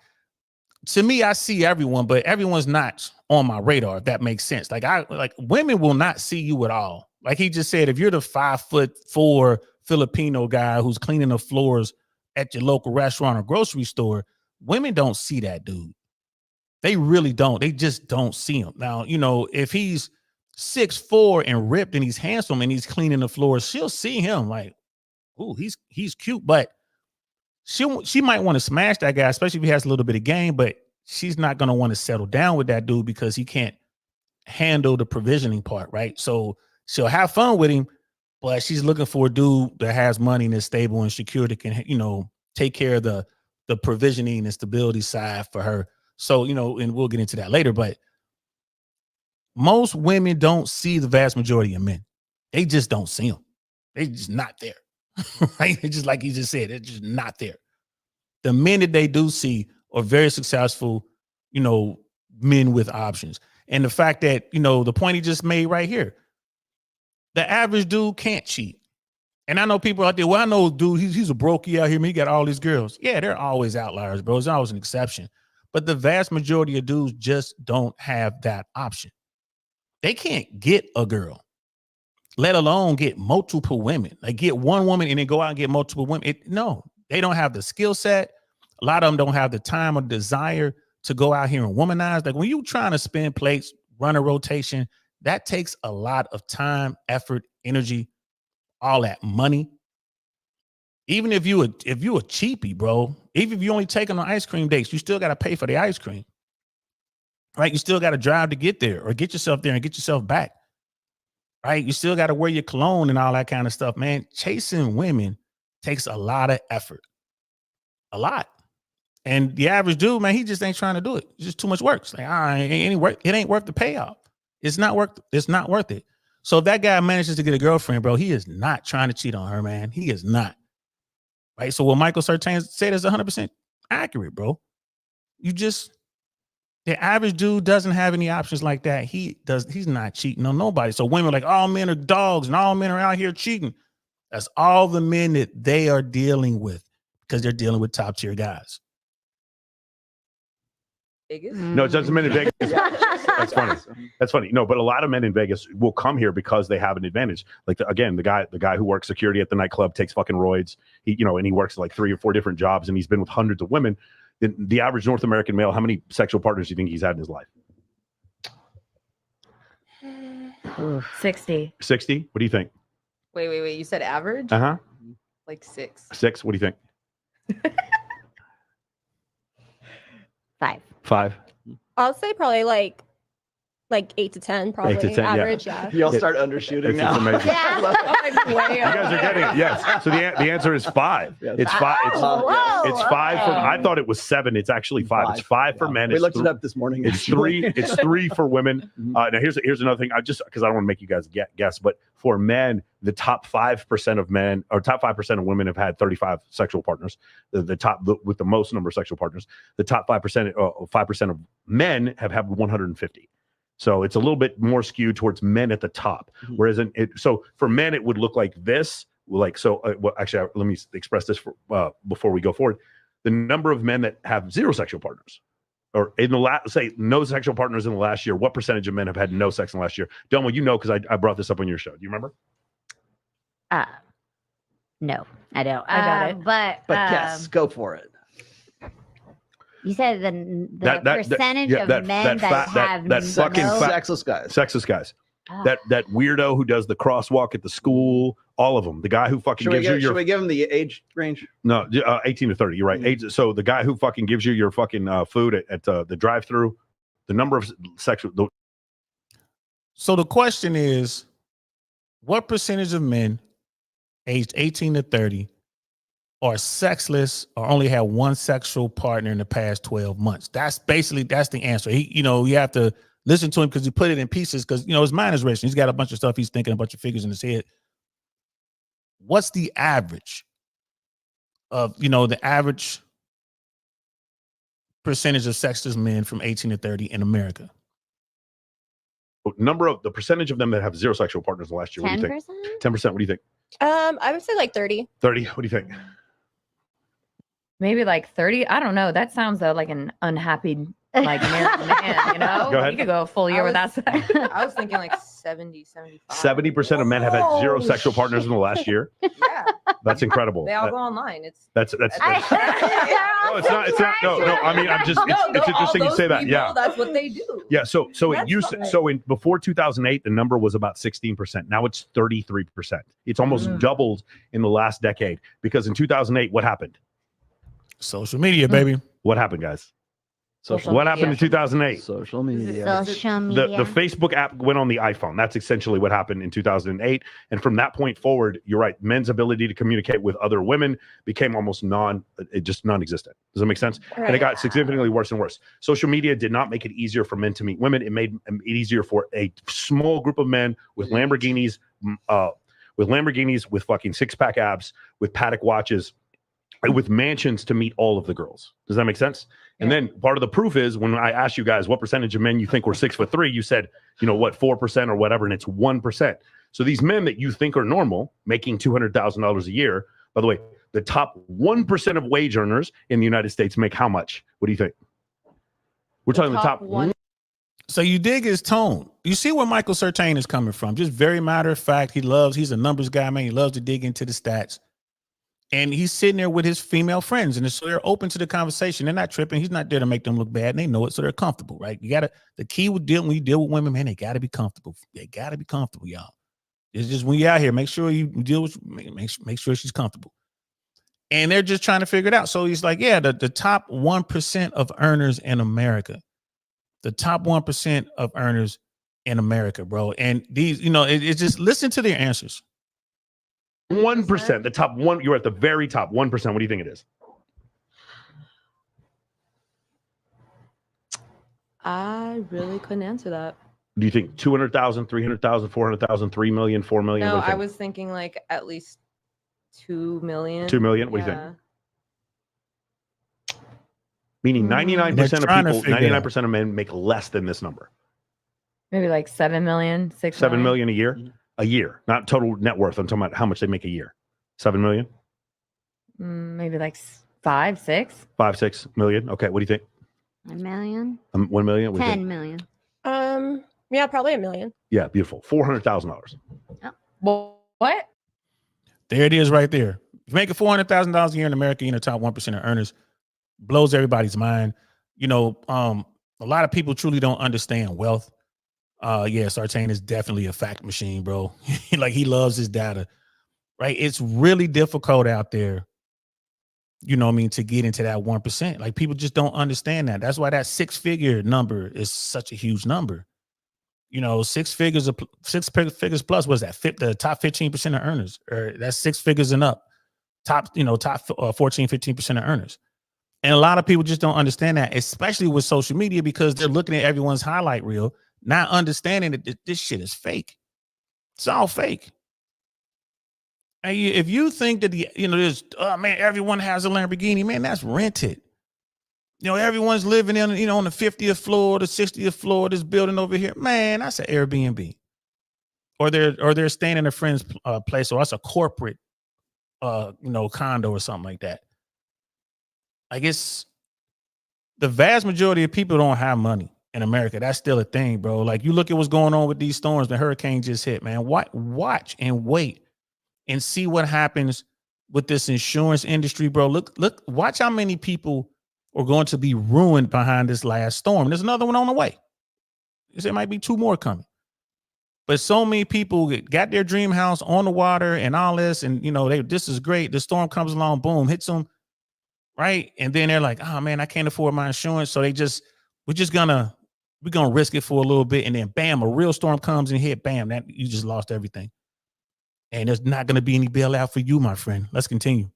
To me, I see everyone, but everyone's not on my radar, if that makes sense. Like women will not see you at all. Like he just said, if you're the 5'4" Filipino guy who's cleaning the floors at your local restaurant or grocery store, women don't see that dude. They really don't. They just don't see him. Now, if he's 6'4" and ripped and he's handsome and he's cleaning the floors, she'll see him like, ooh, he's cute. But she might want to smash that guy, especially if he has a little bit of game, but she's not going to want to settle down with that dude because he can't handle the provisioning part, right? So she'll have fun with him, but she's looking for a dude that has money and is stable and secure that can, take care of the provisioning and stability side for her. So, and we'll get into that later, but most women don't see the vast majority of men. They just don't see them. They just not there. Right? It's just like you just said, it's just not there. The men that they do see are very successful, men with options. And the fact that, the point he just made right here, the average dude can't cheat. And I know people out there, well, I know dude, he's a brokey out here, man, he got all these girls. Yeah, they're always outliers, bro. There's always an exception. But the vast majority of dudes just don't have that option. They can't get a girl, let alone get multiple women. Like get one woman and then go out and get multiple women. No, they don't have the skill set. A lot of them don't have the time or desire to go out here and womanize. Like when you trying to spin plates, run a rotation, that takes a lot of time, effort, energy, all that money. Even if you a cheapie, bro, even if you only take them on ice cream dates, you still got to pay for the ice cream. Right? You still got to drive to get there or get yourself there and get yourself back. Right? You still got to wear your cologne and all that kind of stuff, man. Chasing women takes a lot of effort. A lot. And the average dude, man, he just ain't trying to do it. It's just too much work. It's like, it ain't worth the payoff. It's not worth it. So if that guy manages to get a girlfriend, bro, he is not trying to cheat on her, man. He is not. Right? So what Michael Surtain said is 100% accurate, bro. The average dude doesn't have any options like that. He's not cheating on nobody. So women are like, all men are dogs and all men are out here cheating. That's all the men that they are dealing with because they're dealing with top tier guys. Vegas? No, it doesn't men in Vegas. That's funny. That's funny. No, but a lot of men in Vegas will come here because they have an advantage. Like the guy who works security at the nightclub takes fucking roids. And he works like 3 or 4 different jobs and he's been with hundreds of women. The average North American male, how many sexual partners do you think he's had in his life? 60. 60? What do you think? Wait. You said average? Uh-huh. Like 6. 6? What do you think? 5. 5? I'll say probably like 8 to 10, probably 8 to 10, yeah. average. Yeah. Y'all start undershooting It's now. amazing. You guys are getting it. Yes. So the answer is 5. Yes. It's 5. Whoa. It's 5 for. I thought it was 7. It's actually 5. It's 5 for men. We It's looked it up this morning. It's 3. It's 3 for women. Now here's another thing. I just because I don't want to make you guys guess, but for men, the top 5% of men or top 5% of women have had 35 sexual partners. The top with the most number of sexual partners. The top 5% of men have had 150. So it's a little bit more skewed towards men at the top. Whereas so for men, it would look like this. Actually, let me express this before we go forward. The number of men that have 0 sexual partners, or in the last, say no sexual partners in the last year, what percentage of men have had no sex in the last year? Delma, because I brought this up on your show. Do you remember? No, I don't. I got it. But yes, go for it. you said the percentage of men that have that fucking no, Sexless guys. Sexist guys. Oh. That weirdo who does the crosswalk at the school, all of them. The guy who fucking Should we give him the age range? No, 18 to 30. You're right. So the guy who fucking gives you your fucking food at the drive-through, the number of sexual. So the question is, what percentage of men aged 18 to 30 are sexless or only have one sexual partner in the past 12 months? That's the answer. You have to listen to him because he put it in pieces because, his mind is racing. He's got a bunch of stuff. He's thinking a bunch of figures in his head. What's the average of, the average percentage of sexless men from 18 to 30 in America? The percentage of them that have 0 sexual partners in the last year. 10%? What do you think? 10%. What do you think? I would say like 30. 30. What do you think? Maybe like 30. I don't know. That sounds like an unhappy married man, Go ahead. You could go a full year without sex. I was thinking like 70, 75. 70% of men have had 0 sexual partners in the last year. Yeah. That's incredible. They all go online. That's no, it's not. It's not. No. I mean, I'm just. It's interesting you say that. People, Yeah. That's what they do. Yeah. So it That's used. So before 2008, the number was about 16%. Now it's 33%. It's almost doubled in the last decade because in 2008, what happened? Social media, baby. What happened, guys? Social What media. happened in 2008? Social media. Social media. The Facebook app went on the iPhone. That's essentially what happened in 2008. And from that point forward, you're right. Men's ability to communicate with other women became almost non-existent. Does that make sense? Right. And it got significantly worse and worse. Social media did not make it easier for men to meet women. It made it easier for a small group of men with Lamborghinis, with fucking six-pack abs, with Patek watches, with mansions to meet all of the girls. Does that make sense? And then part of the proof is when I asked you guys what percentage of men you think were 6'3", you said, 4% or whatever, and it's 1%. So these men that you think are normal, making $200,000 a year, by the way, the top 1% of wage earners in the United States make how much? What do you think? We're talking the top one. So you dig his tone. You see where Michael Surtain is coming from. Just very matter of fact. He's a numbers guy, man. He loves to dig into the stats. And he's sitting there with his female friends, and so they're open to the conversation. They're not tripping. He's not there to make them look bad, and they know it, so they're comfortable, right? The key when you deal with women, man, they got to be comfortable. They got to be comfortable, y'all. It's just when you're out here, make sure you deal with, make sure she's comfortable. And they're just trying to figure it out. So he's like, yeah, the top 1% of earners in America, the top 1% of earners in America, bro. And these, it's just listen to their answers. 1%, the top one, you're at the very top 1%. What do you think it is? I really couldn't answer that. Do you think 200,000, 300,000, 400,000, 3 million, 4 million? No, I was thinking like at least 2 million. 2 million? What do you think? Meaning 99% of people, 99% of men make less than this number. Maybe like 7 million, 6 7 million a year? A year, not total net worth. I'm talking about how much they make a year. 7 million? Maybe like 5, 6. 5, 6 million. Okay, what do you think? 1 million. 1 million. What do you 10 think? million. Yeah, probably $1 million. Yeah, beautiful. $400,000. Well, what? There it is, right there. If you're making $400,000 a year in America, you're in the top 1% of earners. Blows everybody's mind. A lot of people truly don't understand wealth. Sartain is definitely a fact machine, bro. Like, he loves his data, right? It's really difficult out there, to get into that 1%. Like, people just don't understand that. That's why that six-figure number is such a huge number. 6 figures plus, what is that? The top 15% of earners, or that's 6 figures and up. Top 14, 15% of earners. And a lot of people just don't understand that, especially with social media, because they're looking at everyone's highlight reel, not understanding that this shit is fake. It's all fake. And if you think that everyone has a Lamborghini, man, that's rented. Everyone's living in, on the 50th floor, the 60th floor, this building over here, man, that's an Airbnb. Or they're staying in a friend's place, or that's a corporate, condo or something like that. I guess the vast majority of people don't have money in America. That's still a thing, bro. Like, you look at what's going on with these storms. The hurricane just hit, man. Watch and wait and see what happens with this insurance industry, bro. Look, watch how many people are going to be ruined behind this last storm. There's another one on the way. There might be 2 more coming. But so many people got their dream house on the water and all this, and this is great. The storm comes along, boom, hits them, right? And then they're like, oh man, I can't afford my insurance. So we're gonna risk it for a little bit, and then bam, a real storm comes and hit, bam, that you just lost everything. And there's not gonna be any bailout for you, my friend. Let's continue.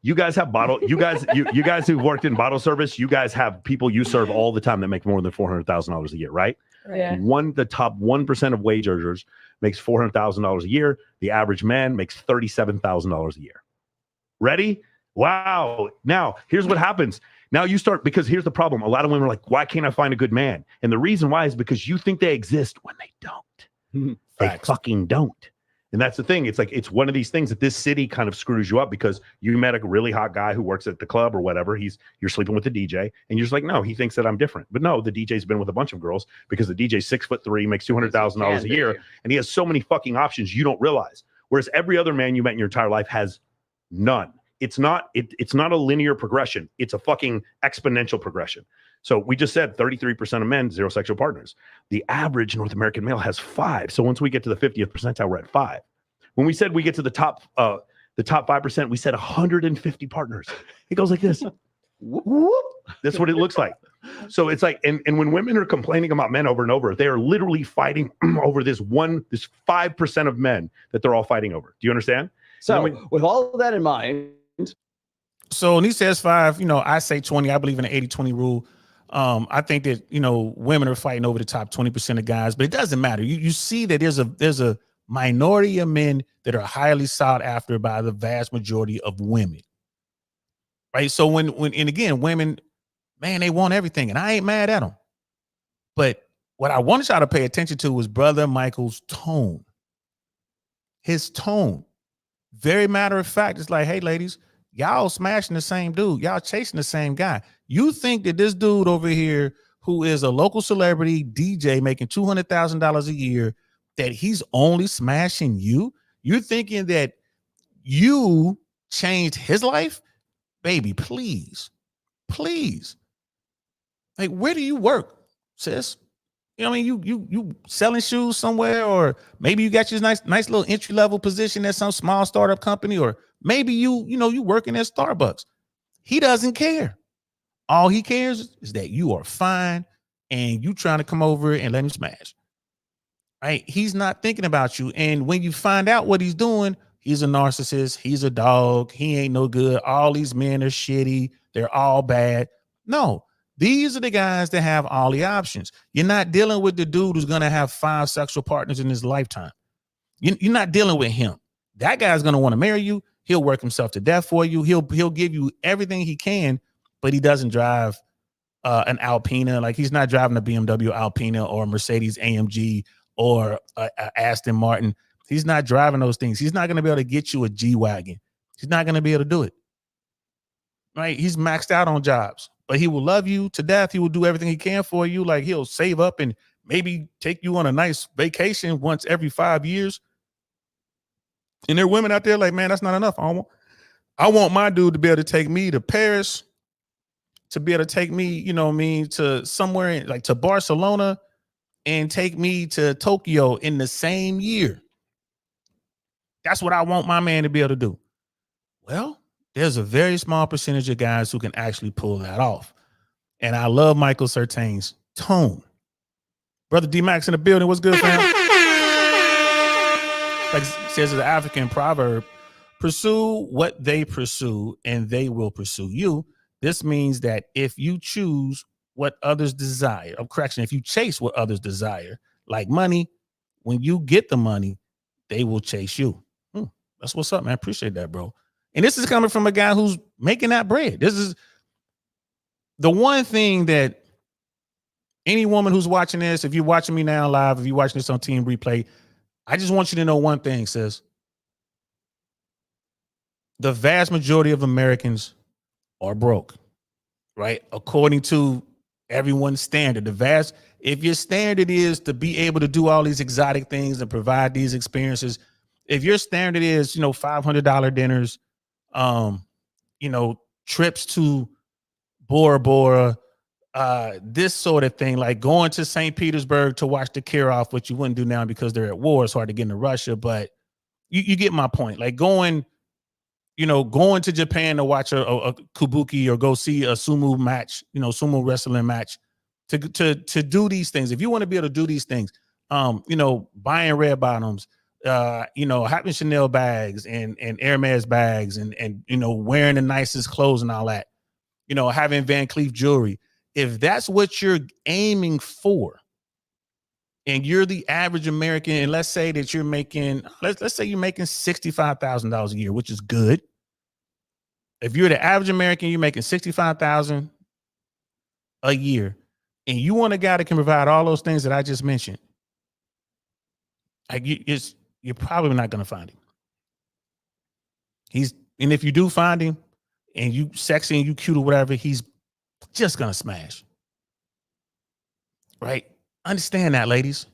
You guys have you guys who've worked in bottle service, you guys have people you serve all the time that make more than $400,000 a year, right? Yeah. The top 1% of wage earners makes $400,000 a year. The average man makes $37,000 a year. Ready? Wow. Now, here's what happens. Now you start, because here's the problem. A lot of women are like, why can't I find a good man? And the reason why is because you think they exist when they don't. They fucking don't. And that's the thing. It's like, it's one of these things that this city kind of screws you up, because you met a really hot guy who works at the club or whatever. You're sleeping with the DJ, and you're just like, no, he thinks that I'm different. But no, the DJ's been with a bunch of girls, because the DJ's 6'3", makes $200,000 a year, and he has so many fucking options you don't realize. Whereas every other man you met in your entire life has none. It's not a linear progression. It's a fucking exponential progression. So we just said 33% of men, 0 sexual partners. The average North American male has 5. So once we get to the 50th percentile, we're at 5. When we said we get to the top The top 5%, we said 150 partners. It goes like this. Whoop, whoop. That's what it looks like. So it's like, and when women are complaining about men over and over, they are literally fighting over this 5% of men that they're all fighting over. Do you understand? So with all of that in mind. So when he says 5, I say 20. I believe in the 80-20 rule. I think that, women are fighting over the top 20% of guys, but it doesn't matter. You see that there's a minority of men that are highly sought after by the vast majority of women. Right. So when and again, women, man, they want everything, and I ain't mad at them. But what I wanted y'all to pay attention to was Brother Michael's tone. His tone. Very matter of fact, it's like, hey, ladies, y'all smashing the same dude. Y'all chasing the same guy. You think that this dude over here, who is a local celebrity DJ making $200,000 a year, that he's only smashing you? You're thinking that you changed his life? Baby, please. Like, where do you work, sis? You know what I mean? You selling shoes somewhere, or maybe you got your nice little entry level position at some small startup company, or maybe you working at Starbucks. He doesn't care. All he cares is that you are fine and you trying to come over and let him smash. Right? He's not thinking about you. And when you find out what he's doing, he's a narcissist. He's a dog. He ain't no good. All these men are shitty. They're all bad. No, these are the guys that have all the options. You're not dealing with the dude who's going to have 5 sexual partners in his lifetime. You're not dealing with him. That guy's going to want to marry you. He'll work himself to death for you. He'll give you everything he can, but he doesn't drive an Alpina. Like, he's not driving a BMW Alpina or a Mercedes AMG or a Aston Martin. He's not driving those things. He's not going to be able to get you a G-Wagon. He's not going to be able to do it. Right? He's maxed out on jobs, but he will love you to death. He will do everything he can for you. Like, he'll save up and maybe take you on a nice vacation once every 5 years. And there are women out there like, man, that's not enough. I want my dude to be able to take me to Paris, to be able to take me, to somewhere like to Barcelona, and take me to Tokyo in the same year. That's what I want my man to be able to do. Well, there's a very small percentage of guys who can actually pull that off. And I love Michael Sertain's tone. Brother D-Max in the building. What's good, fam? Like it says the African proverb, pursue what they pursue and they will pursue you. This means that if you choose what others desire, if you chase what others desire, like money, when you get the money, they will chase you. That's what's up, man. Appreciate that, bro. And this is coming from a guy who's making that bread. This is the one thing that any woman who's watching this, if you're watching me now live, if you're watching this on Team Replay, I just want you to know one thing, sis. The vast majority of Americans are broke, right? According to everyone's standard. If your standard is to be able to do all these exotic things and provide these experiences, if your standard is, $500 dinners, trips to Bora Bora, this sort of thing, like going to St. Petersburg to watch the Kirov, which you wouldn't do now because they're at war. It's hard to get into Russia, but you get my point. Like going to Japan to watch a kabuki or go see a sumo match, sumo wrestling match, to do these things. If you want to be able to do these things, buying red bottoms, having Chanel bags and Hermes bags and wearing the nicest clothes and all that, having Van Cleef jewelry. If that's what you're aiming for, and you're the average American, and let's say that you're making, let's say you're making $65,000 a year, which is good. If you're the average American, you're making $65,000 a year, and you want a guy that can provide all those things that I just mentioned, like you're probably not going to find him. And if you do find him, and you sexy and you cute or whatever, he's just going to smash. Right? Understand that, ladies.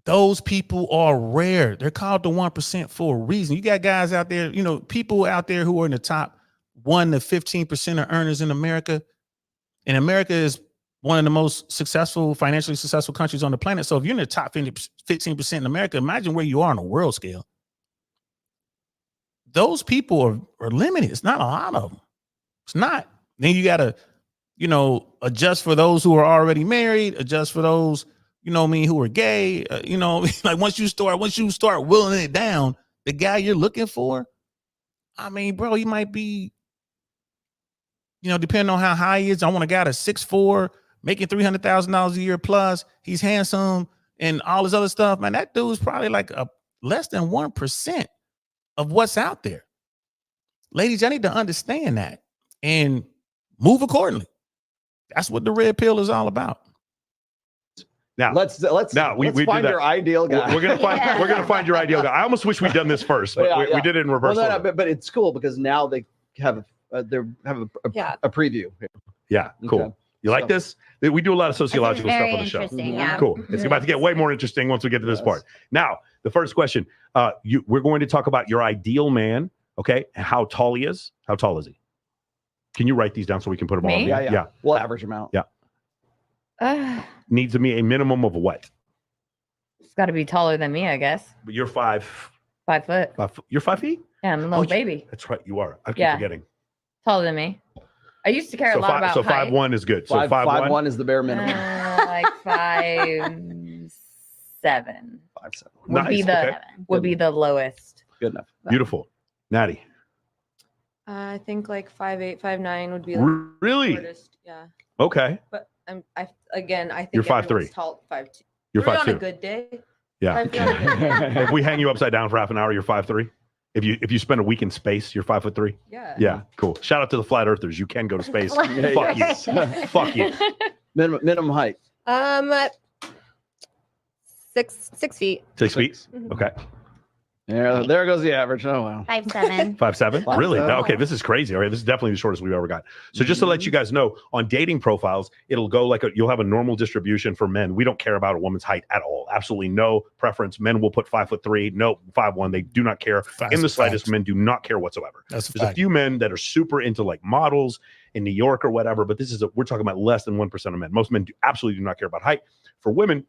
Those people are rare. They're called the 1% for a reason. You got guys out there, people out there who are in the top 1 to 15% of earners in America. And America is one of the most financially successful countries on the planet. So if you're in the top 15% in America, imagine where you are on a world scale. those people are limited. It's not a lot of them. It's not. Then you got to, adjust for those who are already married, adjust for those, who are gay. Like once you start willing it down, the guy you're looking for, I mean, bro, he might be, depending on how high he is. I want a guy that's 6'4", making $300,000 a year plus. He's handsome and all this other stuff. Man, that dude's probably like a less than 1% of what's out there. Ladies, I need to understand that and move accordingly. That's what the red pill is all about. Now let's find your ideal guy. We're gonna find your ideal guy. I almost wish we'd done this first, but we did it in reverse. Well, but it's cool because now they have a preview. Yeah, cool. Okay. You like this? We do a lot of sociological stuff on the show. Yeah. Cool. It's about to get way more interesting once we get to this part. Now, the first question: we're going to talk about your ideal man. Okay, and how tall he is. How tall is he? Can you write these down so we can put them all? Yeah. We'll average them out. Yeah. Needs to be a minimum of what? It's got to be taller than me, I guess. But you're 5 foot. You're 5 feet? Yeah, I'm a little baby. That's right. You are. I keep forgetting. Taller than me. I used to care a lot about height. 5'1" is good. So 5'1" is the bare minimum. Like 5'7". 5'7". Would be the lowest. Good enough. Beautiful. Natty. I think like 5'8", 5'9" would be really shortest. Yeah. Okay. But I think you're 5'3". Tall 5'2". You're 5'2". On a good day. Yeah. If we hang you upside down for half an hour, you're 5'3". If you spend a week in space, you're 5'3". Yeah. Yeah. Cool. Shout out to the flat earthers. You can go to space. Fuck you. Fuck you. Minimum height. 6 feet. 6 feet. Mm-hmm. Okay. There goes the average. Oh wow. 5'7". 5'7". Really? Okay. This is crazy. All right. This is definitely the shortest we've ever got. So just to let you guys know, on dating profiles, it'll go like you'll have a normal distribution for men. We don't care about a woman's height at all. Absolutely no preference. Men will put 5'3". No, 5'1". They do not care in the slightest. Men do not care whatsoever. There's a few men that are super into like models in New York or whatever, but we're talking about less than 1% of men. Most men absolutely do not care about height. For women,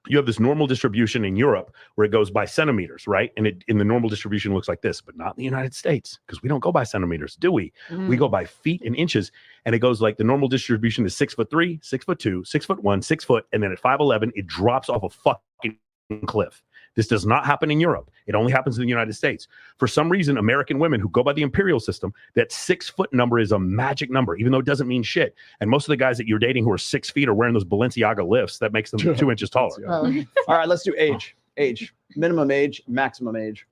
you have this normal distribution in Europe where it goes by centimeters, right? And it in the normal distribution looks like this, but not in the United States because we don't go by centimeters, do we? We go by feet and inches, and it goes like the normal distribution is 6'3", 6'2", 6'1", 6 foot, and then at 5'11", it drops off a fucking cliff. This does not happen in Europe. It only happens in the United States. For some reason, American women who go by the imperial system, that 6 foot number is a magic number, even though it doesn't mean shit. And most of the guys that you're dating who are 6 feet are wearing those Balenciaga lifts. That makes them 2 inches taller. All right, let's do age. Minimum age, maximum age.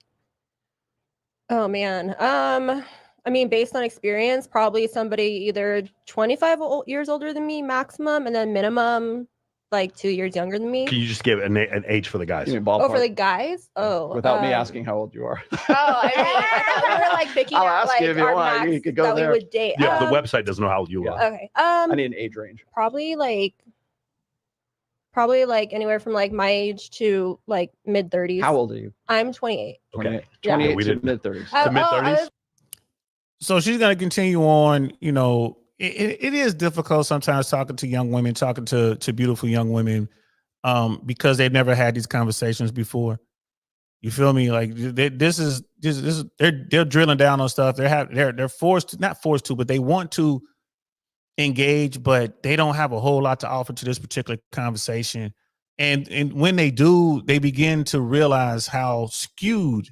Oh man. I mean, based on experience, probably somebody either 25 years older than me maximum, and then minimum like 2 years younger than me. Can you just give an age for the guys? Oh, for the guys? Oh. Without me asking how old you are. I thought we were like picking I'll out ask like you if you our want. max You could go that there. we would date. Yeah, the website doesn't know how old you are. Okay. I need an age range. Probably like anywhere from like my age to like mid 30s. How old are you? I'm 28. 28. Yeah. 28 we to did mid 30s. To mid 30s. So she's going to continue on. It is difficult sometimes talking to young women, talking to beautiful young women, because they've never had these conversations before. You feel me? Like this is they're drilling down on stuff. They're not forced to, but they want to engage, but they don't have a whole lot to offer to this particular conversation. And when they do, they begin to realize how skewed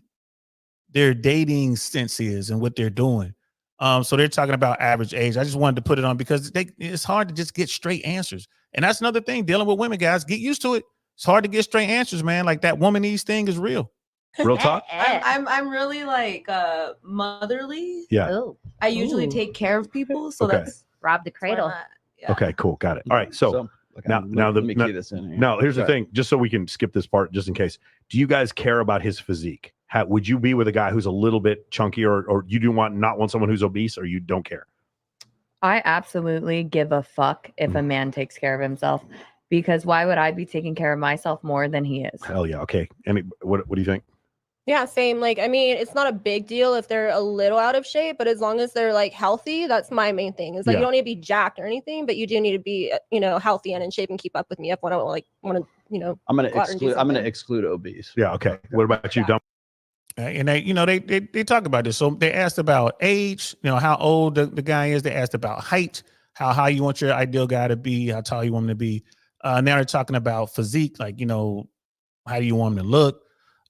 their dating sense is and what they're doing. So they're talking about average age. I just wanted to put it on because it's hard to just get straight answers. And that's another thing, dealing with women, guys, get used to it. It's hard to get straight answers, man. Like that womanese thing is real. Real talk. I'm really like motherly. Yeah. Ooh. I usually take care of people, so Okay. that's Rob the cradle. yeah. Okay, cool. Got it. All right. So now let me key this in here. now here's the thing, just so we can skip this part just in case. Do you guys care about his physique? Would you be with a guy who's a little bit chunky, or you do not want someone who's obese, or you don't care? I absolutely give a fuck if a man takes care of himself, because why would I be taking care of myself more than he is? Hell yeah. Okay. And what do you think? Yeah, same. Like, I mean, it's not a big deal if they're a little out of shape, but as long as they're like healthy, that's my main thing. Is like, Yeah. you don't need to be jacked or anything, but you do need to be, healthy and in shape and keep up with me if I want to, I'm gonna go out and do exclude something. exclude obese. Yeah. Okay. What about you, Dumb? And they talk about this. So they asked about age, how old the guy is. They asked about height, how high you want your ideal guy to be, how tall you want him to be. Now they're talking about physique, like, how do you want him to look?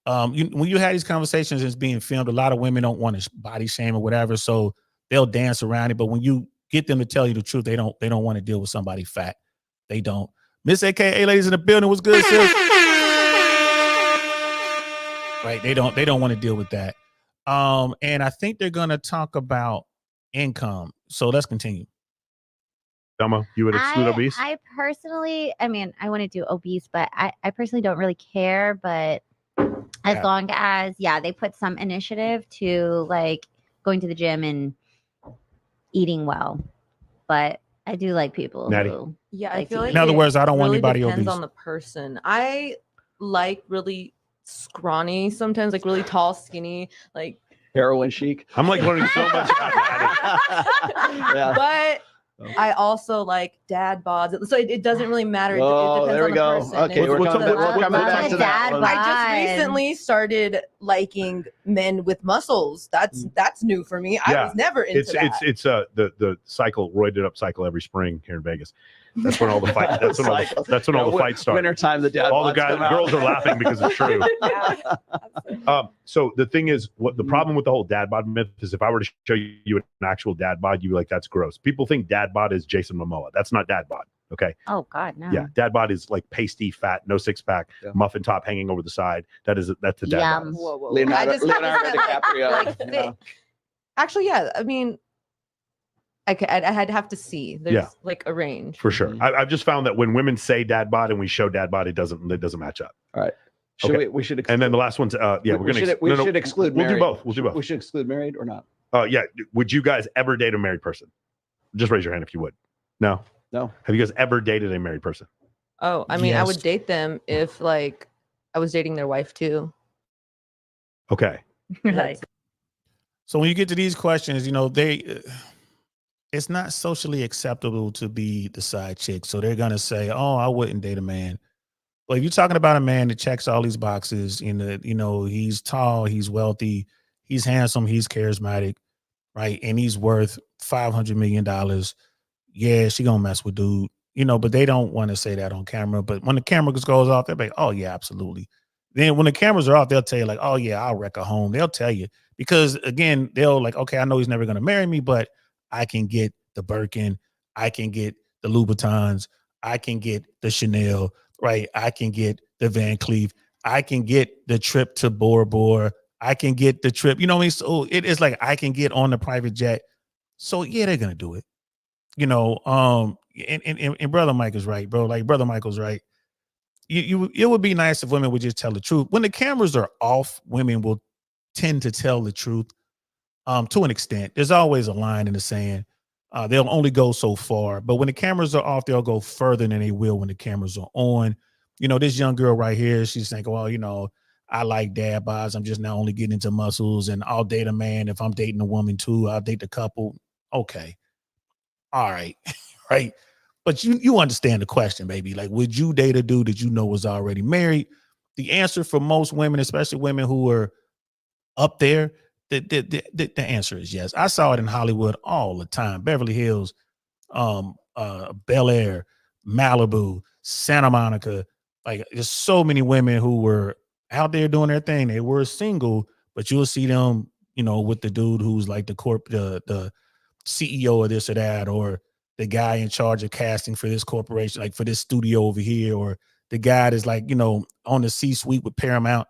When you have these conversations, it's being filmed. A lot of women don't want to body shame or whatever, so they'll dance around it. But when you get them to tell you the truth, they don't want to deal with somebody fat. They don't. Miss AKA ladies in the building, what's good, sis? Right? They don't want to deal with that. And I think they're gonna talk about income. So let's continue. Dama, you would exclude obese? I personally, I mean, I wouldn't do obese, but I personally don't really care. But as long as, they put some initiative to like going to the gym and eating well. But I do like people who, I feel like in other words, I don't want anybody depends obese. on the person. I like really scrawny sometimes, like really tall, skinny, like heroin chic. I'm like learning so much about that. But I also like dad bods, so it doesn't really matter. It depends there we on go. the person. Okay, we're coming back to that one. I just recently started liking men with muscles. That's new for me. I was never into that. It's the cycle, roided up cycle every spring here in Vegas. That's when all the fight. That's when all the fights start. Wintertime, the dad. All the girls are laughing because it's true. So the thing is, what the problem with the whole dad bod myth is, if I were to show you an actual dad bod, you'd be like, "That's gross." People think dad bod is Jason Momoa. That's not dad bod. Okay. Oh God, no. Yeah, dad bod is like pasty, fat, no six pack, muffin top hanging over the side. That's a dad bod. Whoa. Leonardo DiCaprio. Actually, I mean, I'd have to see. There's like a range for sure. I've just found that when women say dad bod and we show dad bod, it doesn't match up. All right. We should exclude. And then the last one's we should exclude married. We'll do both. We should exclude married or not. Would you guys ever date a married person? Just raise your hand if you would. No. Have you guys ever dated a married person? Oh, I mean, I would date them if like I was dating their wife too. Okay. So when you get to these questions, it's not socially acceptable to be the side chick. So they're going to say, oh, I wouldn't date a man. But if you're talking about a man that checks all these boxes, he's tall, he's wealthy, he's handsome, he's charismatic, right? And he's worth $500 million. Yeah, she going to mess with dude, but they don't want to say that on camera. But when the camera goes off, they're like, oh, yeah, absolutely. Then when the cameras are off, they'll tell you like, oh, yeah, I'll wreck a home. They'll tell you because, again, they'll like, okay, I know he's never going to marry me, but I can get the Birkin, I can get the Louboutins, I can get the Chanel, right? I can get the Van Cleef, I can get the trip to Bora Bora, I can get the trip, you know what I mean? So it is like I can get on the private jet. So yeah, they're gonna do it. And Brother Mike is right, bro. Like Brother Michael's right. It would be nice if women would just tell the truth. When the cameras are off, women will tend to tell the truth. To an extent, there's always a line in the sand. They'll only go so far, but when the cameras are off, they'll go further than they will when the cameras are on. This young girl right here, she's thinking, well, I like dad bods. I'm just now only getting into muscles, and I'll date a man. If I'm dating a woman too, I'll date the couple. Okay. All right. Right. But you understand the question, baby. Like, would you date a dude that you know was already married? The answer for most women, especially women who are up there, the answer is yes. I saw it in Hollywood all the time. Beverly Hills, Bel Air, Malibu, Santa Monica. Like, there's so many women who were out there doing their thing. They were single, but you'll see them, with the dude who's like the CEO of this or that, or the guy in charge of casting for this corporation, like for this studio over here, or the guy that's like, on the C-suite with Paramount.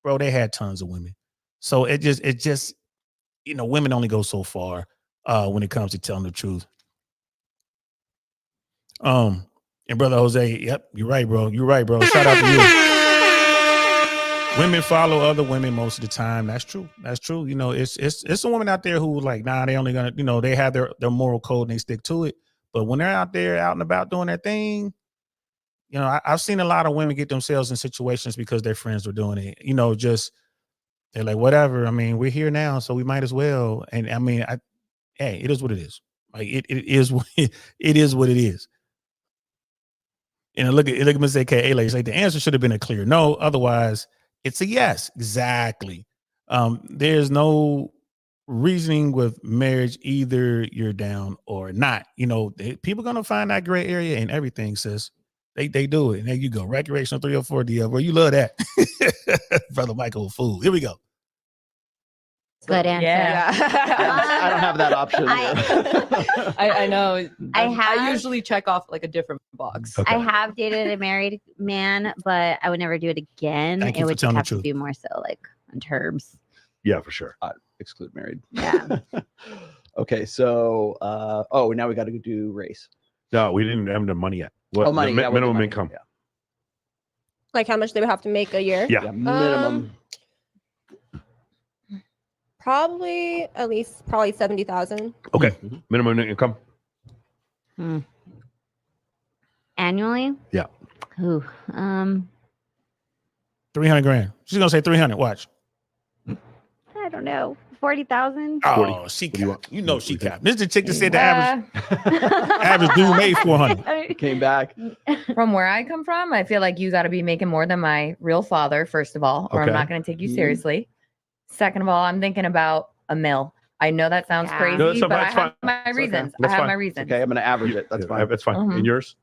Bro, they had tons of women. So it just, women only go so far when it comes to telling the truth. And Brother Jose, yep, you're right, bro. You're right, bro. Shout out to you. Women follow other women most of the time. That's true. That's true. It's a woman out there who like, they only gonna, they have their moral code and they stick to it. But when they're out there out and about doing their thing, I've seen a lot of women get themselves in situations because their friends were doing it. Just they're like, whatever. I mean, we're here now, so we might as well. And I mean, hey, it is what it is. Like it is what it is what it is. And look at Ms. AKA, like the answer should have been a clear no. Otherwise, it's a yes. Exactly. There's no reasoning with marriage. Either you're down or not. You know, people gonna find that gray area in everything, sis. They do it. And there you go. Recreational 304 DL, where you love that. Brother Michael, fool. Here we go. Good answer. Yeah. I don't have that option. I know. I usually check off like a different box. Okay. I have dated a married man, but I would never do it again. Thank you It for would just telling the have to truth. be more so like on terms. Yeah, for sure. Exclude married. Yeah. Okay, so now we got to do race. No, we didn't have the money yet. What, Money. the yeah, we'll do minimum money, income. Yeah. Like how much they would have to make a year? Yeah. Yeah, minimum. Probably 70,000. Okay. Mhm. Minimum income. Annually? Yeah. Ooh, 300 grand. She's gonna say 300. Watch. I don't know. 40,000? Oh, she What do you capped. want? You know What do she you think? capped. This is the chick that said the average dude made 400. Came back. From where I come from, I feel like you got to be making more than my real father, first of all, or Okay. I'm not going to take you Mhm. seriously. Second of all, I'm thinking about a mill. I know that sounds Yeah. crazy, No, that's but I fine. have my That's okay. reasons. That's I have fine. my reasons. Okay, I'm going to average it. That's fine. That's fine. Mhm. And yours?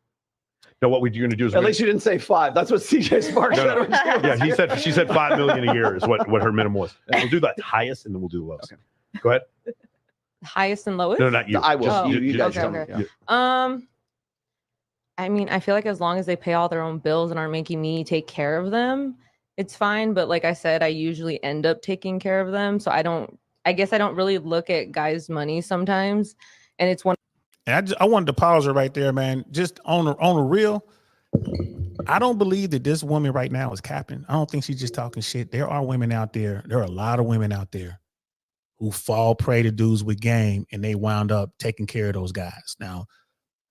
No, what we're going to do is At least you didn't say 5. That's what CJ Sparks No, said. no. when she was yeah, here. she said 5 million a year is what her minimum was. We'll do the highest and then we'll do the lowest. Okay. Go ahead. Highest and lowest? No, not you. I will. Just You guys okay, tell me. okay. Yeah. I mean, I feel like as long as they pay all their own bills and aren't making me take care of them, it's fine. But like I said, I usually end up taking care of them. So I guess I don't really look at guys' money sometimes. And it's one. And I wanted to pause her right there, man. Just on the real, I don't believe that this woman right now is capping. I don't think she's just talking shit. There are women out there. There are a lot of women out there who fall prey to dudes with game, and they wound up taking care of those guys. Now,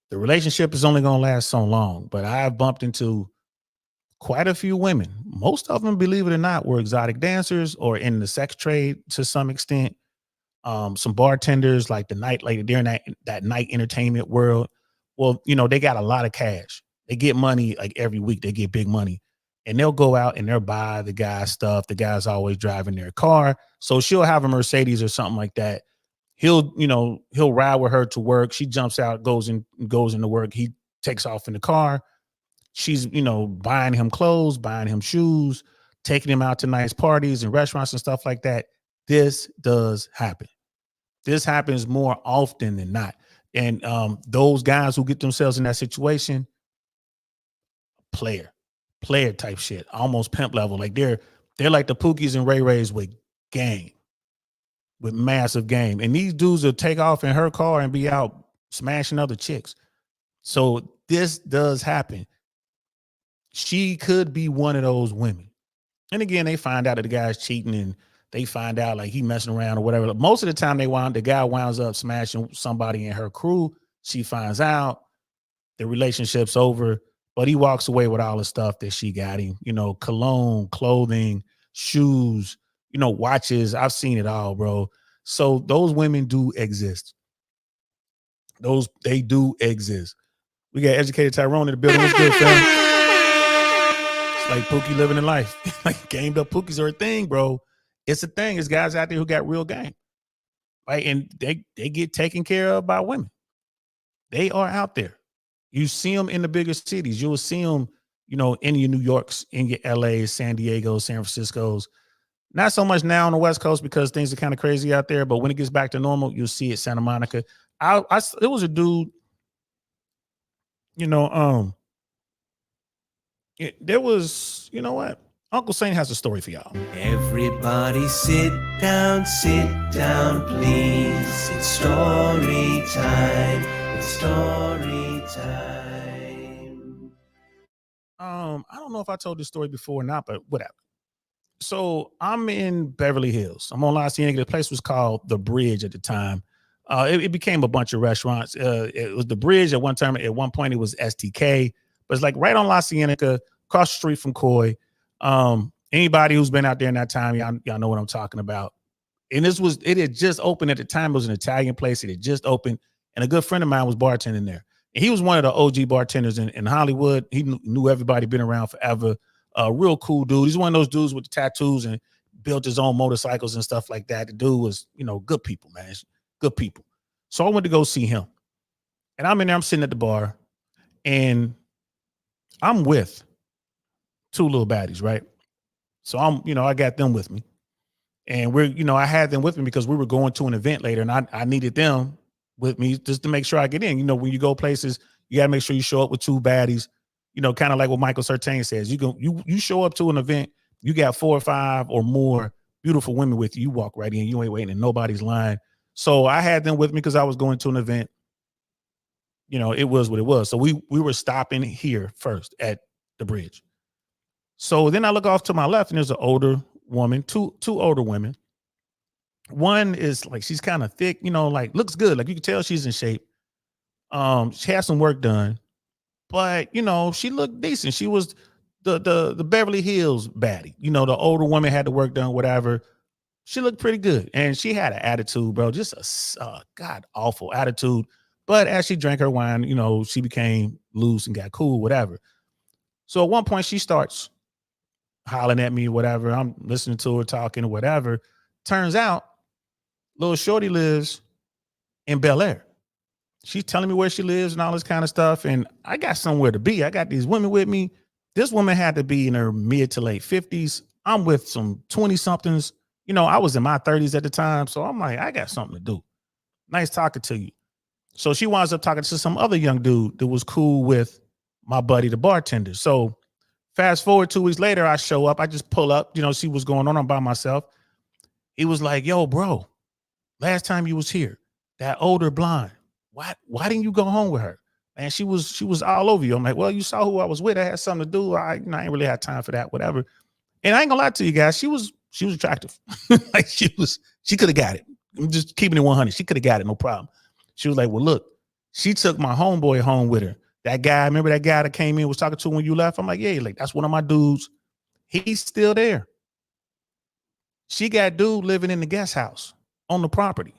the relationship is only going to last so long, but I've bumped into quite a few women. Most of them, believe it or not, were exotic dancers or in the sex trade to some extent. Some bartenders, like they're in that night entertainment world. Well, you know, they got a lot of cash. They get money like every week. They get big money, and they'll go out and they'll buy the guy's stuff. The guy's always driving their car, so she'll have a Mercedes or something like that. He'll ride with her to work. She jumps out, goes into work. He takes off in the car. She's, buying him clothes, buying him shoes, taking him out to nice parties and restaurants and stuff like that. This does happen. This happens more often than not. And those guys who get themselves in that situation, player type shit, almost pimp level. Like they're like the Pookies and Ray Rays with game, with massive game. And these dudes will take off in her car and be out smashing other chicks. So this does happen. She could be one of those women. And again, they find out that the guy's cheating and they find out like he messing around or whatever. Most of the time the guy winds up smashing somebody in her crew. She finds out, the relationship's over, but he walks away with all the stuff that she got him, cologne, clothing, shoes, watches. I've seen it all, bro. So those women do exist. They do exist. We got Educated Tyrone in the building. What's good, fam? It's like Pookie living in life. Like gamed up Pookies are a thing, bro. It's a thing. There's guys out there who got real game. Right? And they get taken care of by women. They are out there. You see them in the bigger cities. You'll see them, in your New Yorks, in your LAs, San Diego, San Francisco's. Not so much now on the West Coast because things are kind of crazy out there. But when it gets back to normal, you'll see it Santa Monica. It was a dude, there was, you know what? Uncle Saint has a story for y'all. Everybody sit down, please. It's story time. It's story time. I don't know if I told this story before or not, but whatever. So I'm in Beverly Hills. I'm on La Cienega. The place was called The Bridge at the time. It became a bunch of restaurants. It was The Bridge at one time. At one point, it was STK. But it's like right on La Cienega, across the street from Coy. Anybody who's been out there in that time, y'all know what I'm talking about. And it had just opened at the time. It was an Italian place. It had just opened. And a good friend of mine was bartending there. And he was one of the OG bartenders in Hollywood. He knew everybody, been around forever. Real cool dude. He's one of those dudes with the tattoos and built his own motorcycles and stuff like that. The dude was, good people, man. Good people. So I went to go see him. And I'm in there, I'm sitting at the bar, and I'm with two little baddies, right? So I got them with me. And I had them with me because we were going to an event later, and I needed them with me just to make sure I get in. When you go places, you got to make sure you show up with two baddies, kind of like what Michael Certain says. You show up to an event, you got 4 or 5 or more beautiful women with you. You walk right in, you ain't waiting in nobody's line. So I had them with me because I was going to an event. It was what it was. So we were stopping here first at the bridge. So then I look off to my left, and there's an older woman, two older women. One is like, she's kind of thick, like looks good. Like you can tell she's in shape. She had some work done, but she looked decent. She was the Beverly Hills baddie. The older woman had the work done, whatever. She looked pretty good. And she had an attitude, bro, just a god awful attitude. But as she drank her wine, she became loose and got cool, whatever. So at one point she starts hollering at me, whatever. I'm listening to her talking or whatever. Turns out little shorty lives in Bel Air. She's telling me where she lives and all this kind of stuff. And I got somewhere to be. I got these women with me. This woman had to be in her mid to late 50s. I'm with some 20 somethings. I was in my 30s at the time. So I'm like, I got something to do. Nice talking to you. So she winds up talking to some other young dude that was cool with my buddy, the bartender. So fast forward 2 weeks later, I show up. I just pull up, see what's going on. I'm by myself. He was like, yo, bro, last time you was here, that older blonde, why didn't you go home with her? And she was all over you. I'm like, well, you saw who I was with. I had something to do. I ain't really had time for that, whatever. And I ain't gonna lie to you guys. She was attractive. Like she could have got it. I'm just keeping it 100. She could have got it. No problem. She was like, well, look, she took my homeboy home with her. That guy, remember that guy that came in, was talking to her when you left? I'm like, yeah, like that's one of my dudes. He's still there. She got dude living in the guest house on the property.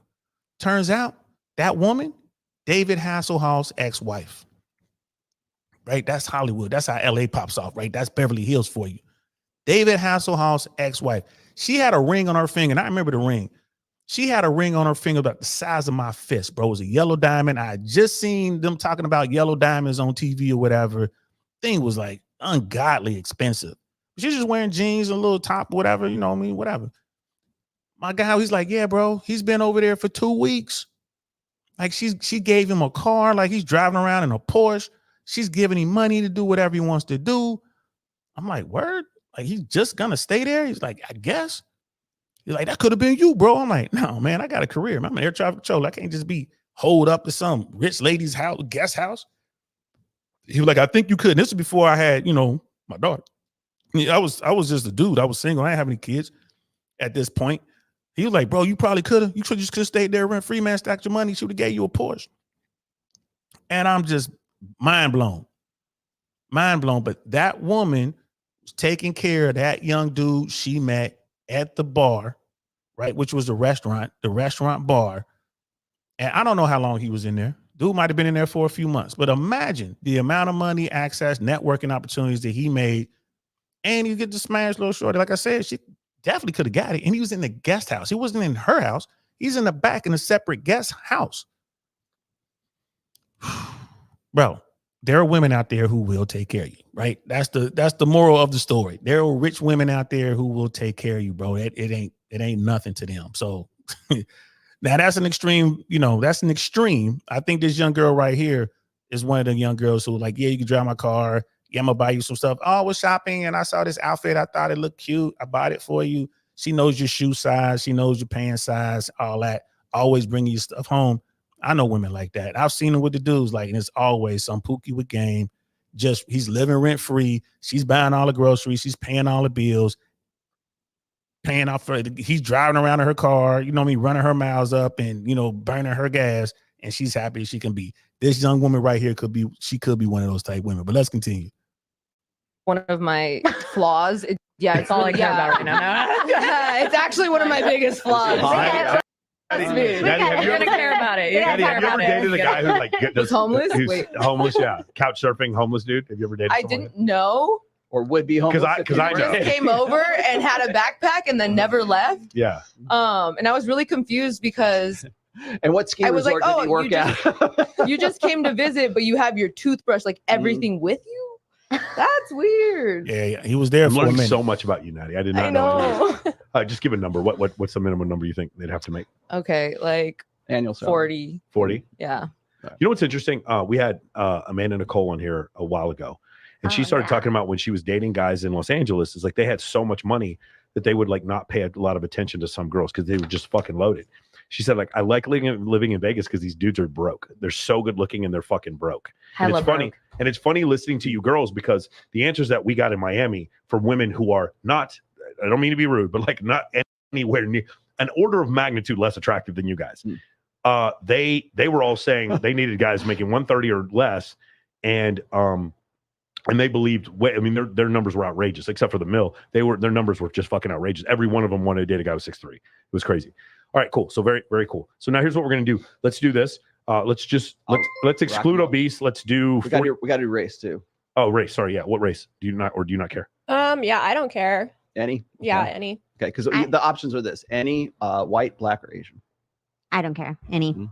Turns out that woman, David Hasselhoff's ex-wife. Right? That's Hollywood. That's how LA pops off, right? That's Beverly Hills for you. David Hasselhoff's ex-wife. She had a ring on her finger, and I remember the ring. She had a ring on her finger about the size of my fist, bro. It was a yellow diamond. I had just seen them talking about yellow diamonds on TV or whatever. Thing was like ungodly expensive. She's just wearing jeans and a little top, whatever, whatever. My guy, he's like, yeah, bro, he's been over there for 2 weeks. Like she gave him a car, like he's driving around in a Porsche. She's giving him money to do whatever he wants to do. I'm like, word? Like he's just gonna stay there? He's like, I guess. He's like, that could have been you, bro. I'm like, no, man, I got a career. I'm an air traffic controller. I can't just be holed up to some rich lady's house, guest house. He was like, I think you could. And this was before I had, my daughter. I was just a dude. I was single. I didn't have any kids at this point. He was like, bro, you probably could have. You just could have stayed there rent free, man, stacked your money. She would have gave you a Porsche. And I'm just mind blown. But that woman was taking care of that young dude she met at the bar, right? Which was the restaurant bar. And I don't know how long he was in there. Dude might have been in there for a few months. But imagine the amount of money, access, networking opportunities that he made. And you get to smash little shorty. Like I said, she definitely could have got it. And he was in the guest house. He wasn't in her house. He's in the back in a separate guest house. Bro, there are women out there who will take care of you, right? That's the moral of the story. There are rich women out there who will take care of you, bro. It ain't nothing to them. So now that's an extreme, that's an extreme. I think this young girl right here is one of the young girls who like, yeah, you can drive my car. Yeah, I'm gonna buy you some stuff. Oh, I was shopping and I saw this outfit. I thought it looked cute. I bought it for you. She knows your shoe size. She knows your pants size, all that. Always bringing you stuff home. I know women like that. I've seen them with the dudes, like, and it's always some pookie with game. Just he's living rent free. She's buying all the groceries. She's paying all the bills. Paying off for it. He's driving around in her car, running her miles up and, burning her gas. And she's happy as she can be. This young woman right here could be one of those type women. But let's continue. One of my flaws. It's all I care about right now. It's actually one of my biggest flaws. Daddy, have you ever care about it? Daddy, have you ever dated a guy who was homeless? Who's homeless, yeah. Couch surfing, homeless dude. Have you ever dated someone? I didn't know or would be homeless. Because I know. Just came over and had a backpack and then never left. Yeah. And I was really confused because And what ski I was resort like, did oh, he work at? you just came to visit, but you have your toothbrush, like everything with you. That's weird. Yeah, he was there I'm for a learning minute. so much about you, Natty. I did not I know. know. Just give a number. What's the minimum number you think they'd have to make? Okay, like Annual salary. 40. 40. Yeah. You know what's interesting? We had Amanda Nicole on here a while ago, and she started talking about when she was dating guys in Los Angeles. It's like they had so much money that they would like not pay a lot of attention to some girls because they were just fucking loaded. She said, like, I like living in Vegas because these dudes are broke. They're so good looking and they're fucking broke. And it's funny. And it's funny listening to you girls because the answers that we got in Miami from women who are not, I don't mean to be rude, but like not anywhere near an order of magnitude less attractive than you guys. They were all saying they needed guys making 130 or less. And they believed, I mean, their numbers were outrageous, except for the mill. Their numbers were just fucking outrageous. Every one of them wanted to date a guy with 6'3". It was crazy. All right, cool. So very, very cool. So now here's what we're gonna do. Let's do this. Let's exclude obese. Let's do. We got to do race too. Oh, race. Sorry. Yeah. What race? Do you not care? Yeah, I don't care. Any? Yeah, Okay. any. Okay, because the options are this: any, white, black, or Asian. I don't care. Any.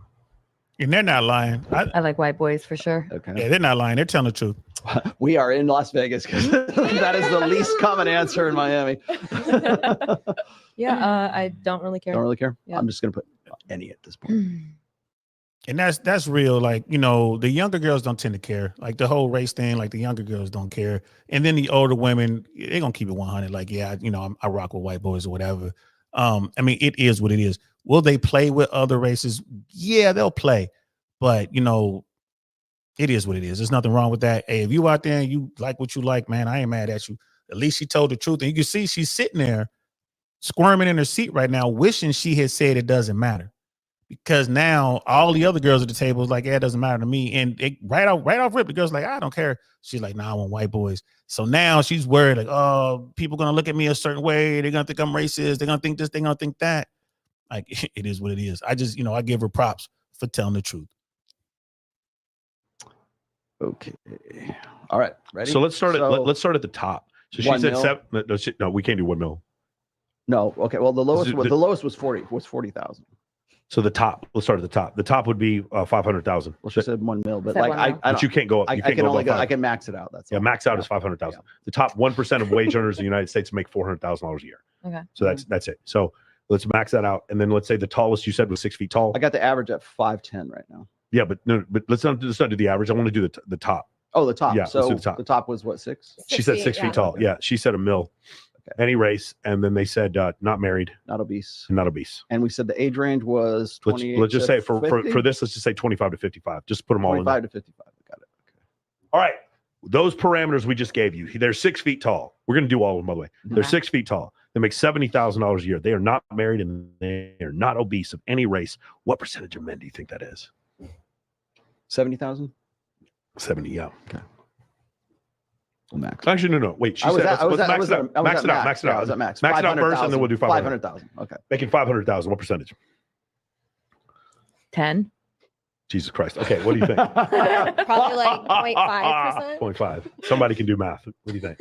And they're not lying. I like white boys for sure. Okay. Yeah, they're not lying. They're telling the truth. We are in Las Vegas because that is the least common answer in Miami. Yeah, I don't really care. Don't really care. Yeah. I'm just gonna put any at this point. And that's real. Like, you know, the younger girls don't tend to care. Like the whole race thing, like the younger girls don't care. And then the older women, they're gonna keep it 100. Like, yeah, you know, I rock with white boys or whatever. I mean, it is what it is. Will they play with other races? Yeah, they'll play. But, you know, it is what it is. There's nothing wrong with that. Hey, if you out there and you like what you like, man, I ain't mad at you. At least she told the truth. And you can see she's sitting there squirming in her seat right now, wishing she had said it doesn't matter. Because now all the other girls at the table is like, yeah, it doesn't matter to me. And it, right off rip, the girl's like, I don't care. She's like, nah, I want white boys. So now she's worried, like, oh, people gonna look at me a certain way. They're gonna think I'm racist. They're gonna think this, they're gonna think that. Like, it is what it is. I just, you know, I give her props for telling the truth. Okay. All right. Ready? So let's start let's start at the top. So she 1 said mil? 7. No, we can't do 1 mil. No. Okay. Well, the lowest The- the lowest was 40,000. So the top. Let's start at the top. The top would be 500,000. Well, she said 1 mil, but Said like 1 I mil. But you can't go up. I You can't can go only above go. I 5. can max it out. That's Yeah, all. max out is 500,000. Yeah. The top 1% of wage earners in the United States make $400,000 a year. Okay. So that's it. So let's max that out, and then let's say the tallest you said was 6 feet tall. I got the average at 5'10" right now. Yeah, but let's not do the average. I want to do the top. Oh, the top. Yeah, let's So do the top. the top was what, 6? She said 6 feet tall. Yeah, she said a mil. Okay. Any race, and then they said not married, Not obese. not obese. And we said the age range was 28. Let's just to say for 50? this, let's just say 25 to 55. Just put them all in there. 25 to 55. Got it. Okay. All right. Those parameters we just gave you, they're 6 feet tall. We're going to do all of them, by the way. They're Okay. 6 feet tall. They make $70,000 a year. They are not married and they are not obese of any race. What percentage of men do you think that is? 70,000. 70, yeah. Well, max. Actually, no. Wait, she I was said, at- I was let's at- I max was it at- out. I was Max at it out. max. Max it Yeah, I out. was at max. Max it out first, and then we'll do 500. 500,000. Okay. Making 500,000. What percentage? 10. Jesus Christ. Okay, what do you think? Probably like 0.5%. 0.5. Somebody can do math. What do you think?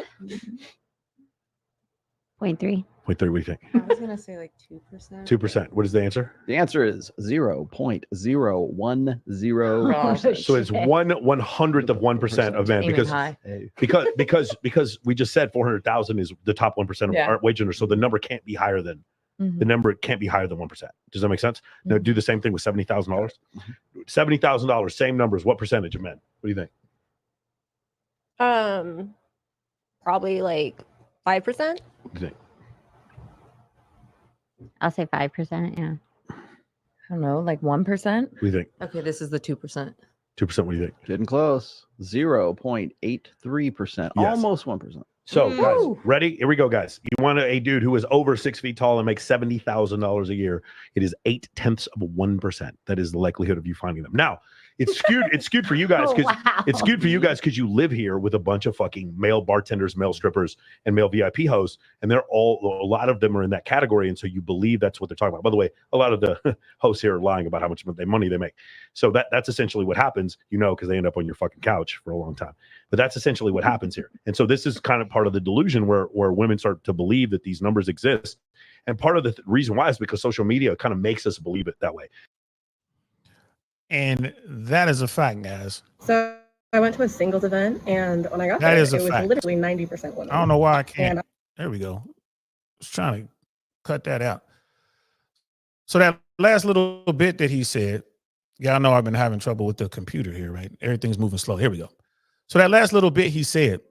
0.3. 0.3. What do you think? I was gonna say like 2%. 2%. What is the answer? The answer is 0.010%. So it's 1/100th of 1% of men Aiming because high. because we just said 400,000 is the top 1% of Yeah. our wage earners. So the number can't be higher than Mhm. the number can't be higher than 1%. Does that make sense? Now do the same thing with $70,000. $70,000, same numbers. What percentage of men? What do you think? Probably like 5%. What do you think? I'll say 5%. Yeah. I don't know, like 1%. What do you think? Okay, this is the 2%. 2%. What do you think? Getting close. 0.83%. Yes. Almost 1%. So, Woo! guys, ready? Here we go, guys. You want a dude who is over 6 feet tall and makes $70,000 a year? It is 0.8%. That is the likelihood of you finding them. Now, it's skewed. It's skewed for you guys because Wow. it's skewed for you guys because you live here with a bunch of fucking male bartenders, male strippers, and male VIP hosts, and a lot of them are in that category, and so you believe that's what they're talking about. By the way, a lot of the hosts here are lying about how much money they make. So that's essentially what happens, because they end up on your fucking couch for a long time. But that's essentially what happens here, and so this is kind of part part of the delusion where women start to believe that these numbers exist. And part of the reason why is because social media kind of makes us believe it that way. And that is a fact, guys. So I went to a singles event, and when I got That there, is a it was fact. literally 90% women. I don't know why I can't. And There we go. I was trying to cut that out. So that last little bit that he said, y'all know I've been having trouble with the computer here, right? Everything's moving slow. Here we go. So that last little bit he said,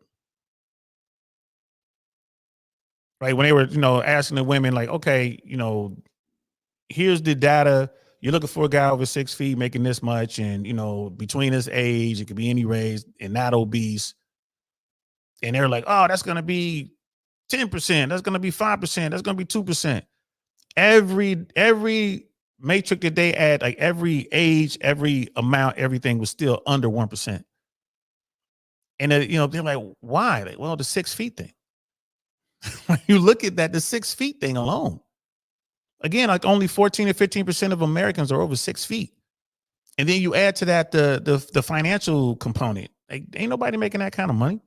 right, when they were, asking the women, like, okay, here's the data. You're looking for a guy over 6 feet making this much, and between this age, it could be any race and not obese. And they're like, oh, that's gonna be 10%, that's gonna be 5%, that's gonna be 2%. Every matrix that they add, like every age, every amount, everything was still under 1%. And they're like, why? Like, well, the 6 feet thing. When you look at that, the 6 feet thing alone, again, like only 14 or 15% of Americans are over 6 feet. And then you add to that the financial component. Like, ain't nobody making that kind of money.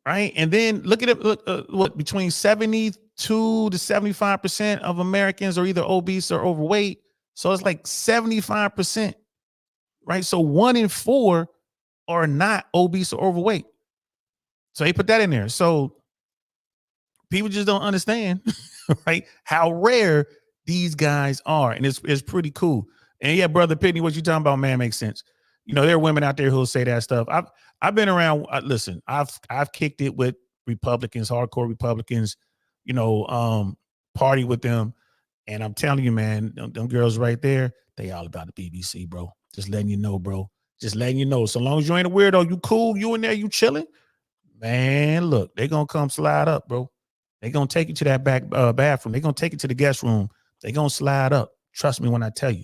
Right. And then look at it. Look, between 72 to 75% of Americans are either obese or overweight. So it's like 75%. Right. So 1 in 4 are not obese or overweight. So they put that in there. So people just don't understand, right, how rare these guys are. And it's pretty cool. And yeah, brother Pitney, what you talking about, man, makes sense. There are women out there who'll say that stuff. I've been around. Listen, I've kicked it with Republicans, hardcore Republicans, party with them. And I'm telling you, man, them girls right there, they all about the BBC, bro. Just letting you know, bro. Just letting you know. So long as you ain't a weirdo, you cool, you in there, you chilling, man, look, they gonna come slide up, bro. They gonna take you to that back bathroom. They gonna take you to the guest room. They gonna slide up. Trust me when I tell you.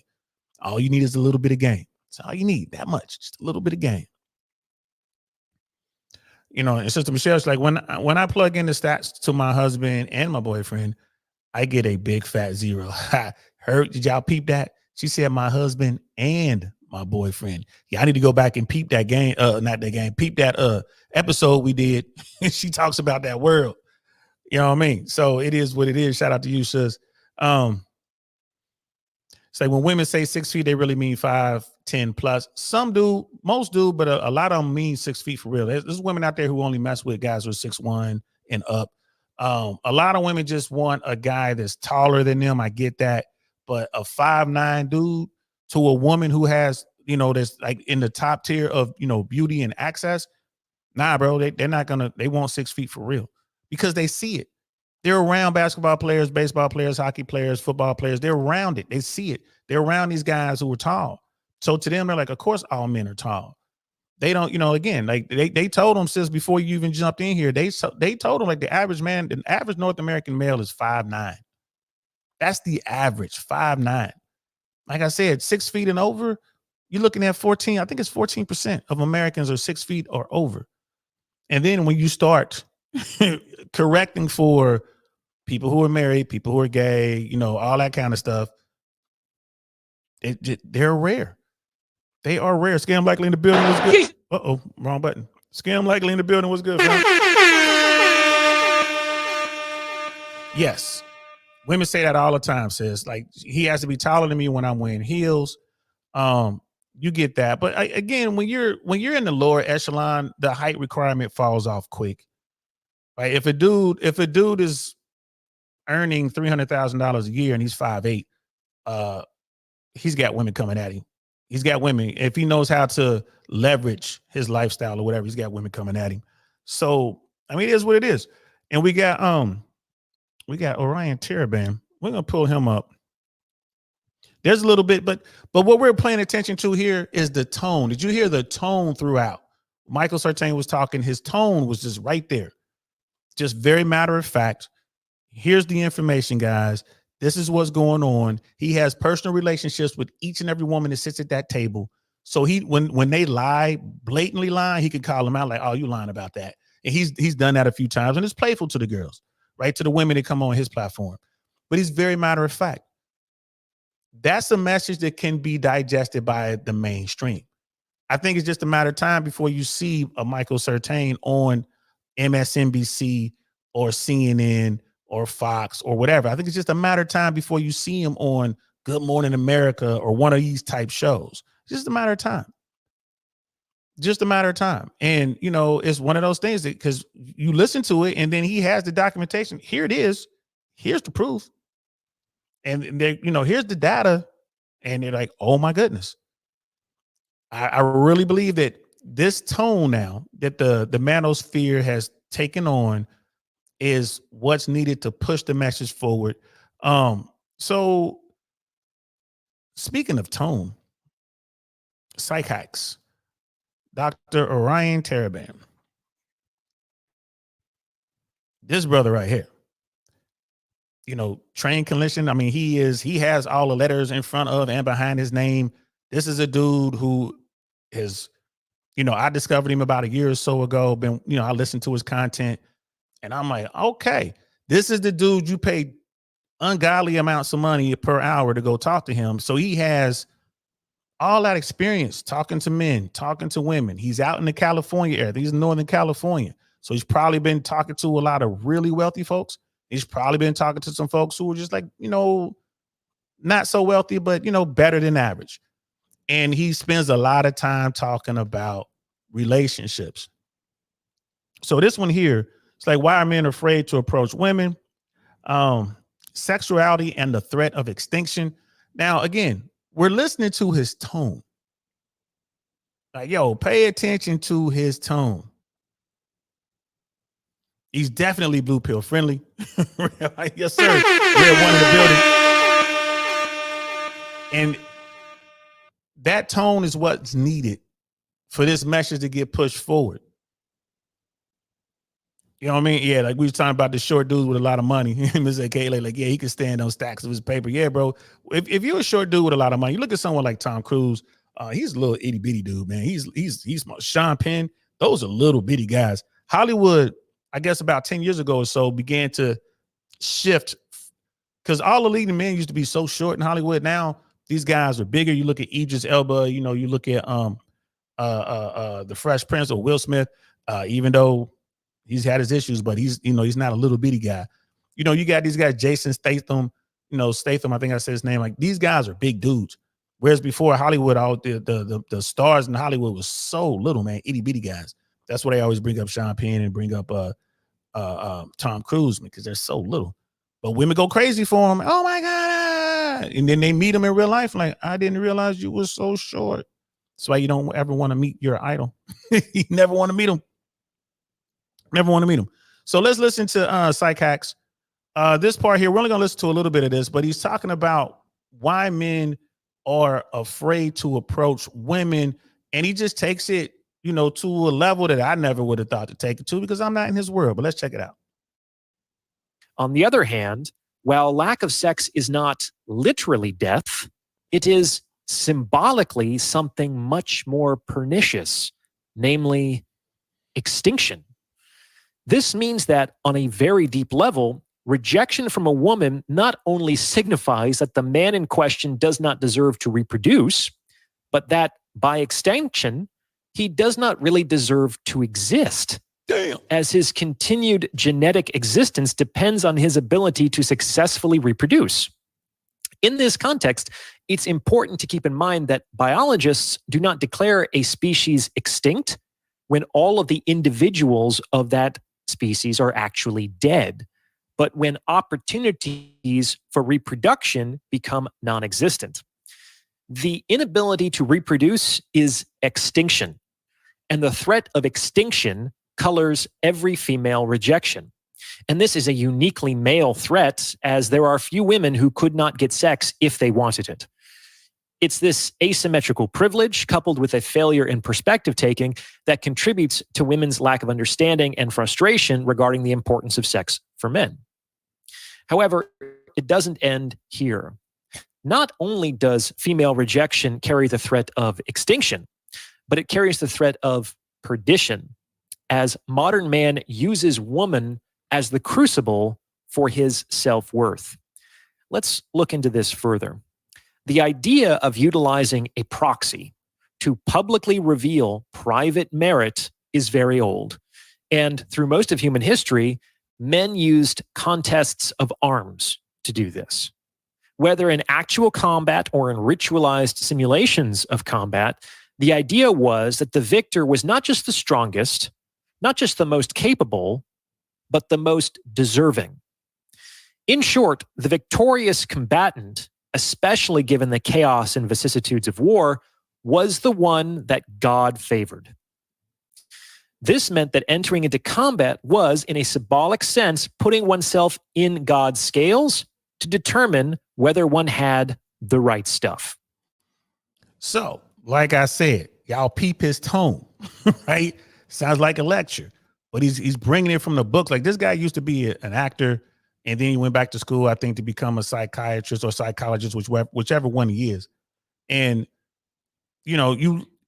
All you need is a little bit of game. That's all you need. That much, just a little bit of game. And Sister Michelle's like, when I plug in the stats to my husband and my boyfriend, I get a big fat 0. Did y'all peep that? She said my husband and my boyfriend. Yeah, I need to go back and peep that game. Not that game. Peep that episode we did. She talks about that world. You know what I mean? So it is what it is. Shout out to you, sis. It's like when women say 6 feet, they really mean 5'10" plus. Some do, most do, but a lot of them mean 6 feet for real. There's women out there who only mess with guys who are 6'1" and up. A lot of women just want a guy that's taller than them. I get that. But a 5'9" dude to a woman who has, that's like in the top tier of, beauty and access. Nah, bro, they're not gonna, they want 6 feet for real because they see it. They're around basketball players, baseball players, hockey players, football players. They're around it. They see it. They're around these guys who are tall. So to them, they're like, of course, all men are tall. They don't, again, like they told them since before you even jumped in here, they told them like the average North American male is 5'9". That's the average, 5'9". Like I said, 6 feet and over, you're looking at 14. I think it's 14% of Americans are 6 feet or over. And then when you start correcting for people who are married, people who are gay, all that kind of stuff, they're rare. They are rare. Scam Likely in the building was good. Uh-oh, wrong button. Scam Likely in the building was good. Yes. Women say that all the time, sis. Like, he has to be taller than me when I'm wearing heels. You get that. But again, when you're in the lower echelon, the height requirement falls off quick. Right? If a dude is earning $300,000 a year and he's 5'8", he's got women coming at him. He's got women. If he knows how to leverage his lifestyle or whatever, he's got women coming at him. So, I mean, it is what it is. And we got Orion Teraban. We're gonna pull him up. There's a little bit, but what we're paying attention to here is the tone. Did you hear the tone throughout? Michael Sartain was talking. His tone was just right there. Just very matter of fact. Here's the information, guys. This is what's going on. He has personal relationships with each and every woman that sits at that table. So when they lie, blatantly lie, he could call them out like, oh, you lying about that. And he's done that a few times, and it's playful to the girls, right? To the women that come on his platform. But he's very matter of fact. That's a message that can be digested by the mainstream. I think it's just a matter of time before you see a Michael Sartain on MSNBC or CNN or Fox or whatever. I think it's just a matter of time before you see him on Good Morning America or one of these type shows. It's just a matter of time. Just a matter of time. And, you know, it's one of those things that because you listen to it and then he has the documentation. Here it is. Here's the proof. And they, you know, here's the data. And they're like, oh my goodness. I really believe that this tone now that the manosphere has taken on is what's needed to push the message forward. So speaking of tone, psych hacks, Dr. Orion Taraban. This brother right here, you know, trained clinician. I mean, he has all the letters in front of and behind his name. This is a dude who is, you know, I discovered him about a year or so ago. I listened to his content and I'm like, okay, this is the dude you pay ungodly amounts of money per hour to go talk to him. So he has all that experience talking to men, talking to women. He's out in the California area. He's in Northern California. So he's probably been talking to a lot of really wealthy folks. He's probably been talking to some folks who are just like, you know, not so wealthy, but, you know, better than average. And he spends a lot of time talking about relationships. So this one here, it's like, why are men afraid to approach women? Sexuality and the threat of extinction. Now, again, we're listening to his tone. Like, yo, pay attention to his tone. He's definitely blue pill friendly. Yes, sir. We're one in the building. And that tone is what's needed for this message to get pushed forward. You know what I mean? Yeah, like we was talking about the short dude with a lot of money. Mr. Kayla, like, yeah, he can stand on stacks of his paper. Yeah, bro. If you're a short dude with a lot of money, you look at someone like Tom Cruise. He's a little itty bitty dude, man. He's small. Sean Penn. Those are little bitty guys. Hollywood, I guess about 10 years ago or so, began to shift because all the leading men used to be so short in Hollywood. Now these guys are bigger. You look at Idris Elba. You know, you look at the Fresh Prince or Will Smith. Even though he's had his issues, but he's not a little bitty guy. You know, you got these guys, Jason Statham, I think I said his name. Like, these guys are big dudes. Whereas before Hollywood, all the stars in Hollywood was so little, man, itty bitty guys. That's why they always bring up Sean Penn and bring up Tom Cruise, because they're so little. But women go crazy for him. Oh my God. And then they meet him in real life. Like, I didn't realize you were so short. That's why you don't ever want to meet your idol. You never want to meet him. Never want to meet him. So let's listen to Psych Hacks. This part here, we're only going to listen to a little bit of this, but he's talking about why men are afraid to approach women. And he just takes it, to a level that I never would have thought to take it to, because I'm not in his world. But let's check it out. On the other hand, while lack of sex is not literally death, it is symbolically something much more pernicious, namely extinction. This means that on a very deep level, rejection from a woman not only signifies that the man in question does not deserve to reproduce, but that by extension, he does not really deserve to exist. Damn. As his continued genetic existence depends on his ability to successfully reproduce. In this context, it's important to keep in mind that biologists do not declare a species extinct when all of the individuals of that species are actually dead, but when opportunities for reproduction become non-existent. The inability to reproduce is extinction, and the threat of extinction colors every female rejection. And this is a uniquely male threat, as there are few women who could not get sex if they wanted it. It's this asymmetrical privilege coupled with a failure in perspective taking that contributes to women's lack of understanding and frustration regarding the importance of sex for men. However, it doesn't end here. Not only does female rejection carry the threat of extinction, but it carries the threat of perdition, as modern man uses woman as the crucible for his self-worth. Let's look into this further. The idea of utilizing a proxy to publicly reveal private merit is very old. And through most of human history, men used contests of arms to do this. Whether in actual combat or in ritualized simulations of combat, the idea was that the victor was not just the strongest, not just the most capable, but the most deserving. In short, the victorious combatant, especially given the chaos and vicissitudes of war, was the one that God favored. This meant that entering into combat was, in a symbolic sense, putting oneself in God's scales to determine whether one had the right stuff. So, like I said, y'all peep his tone, right? Sounds like a lecture, but he's bringing it from the books. Like, this guy used to be an actor, and then he went back to school, I think, to become a psychiatrist or psychologist, whichever one he is. And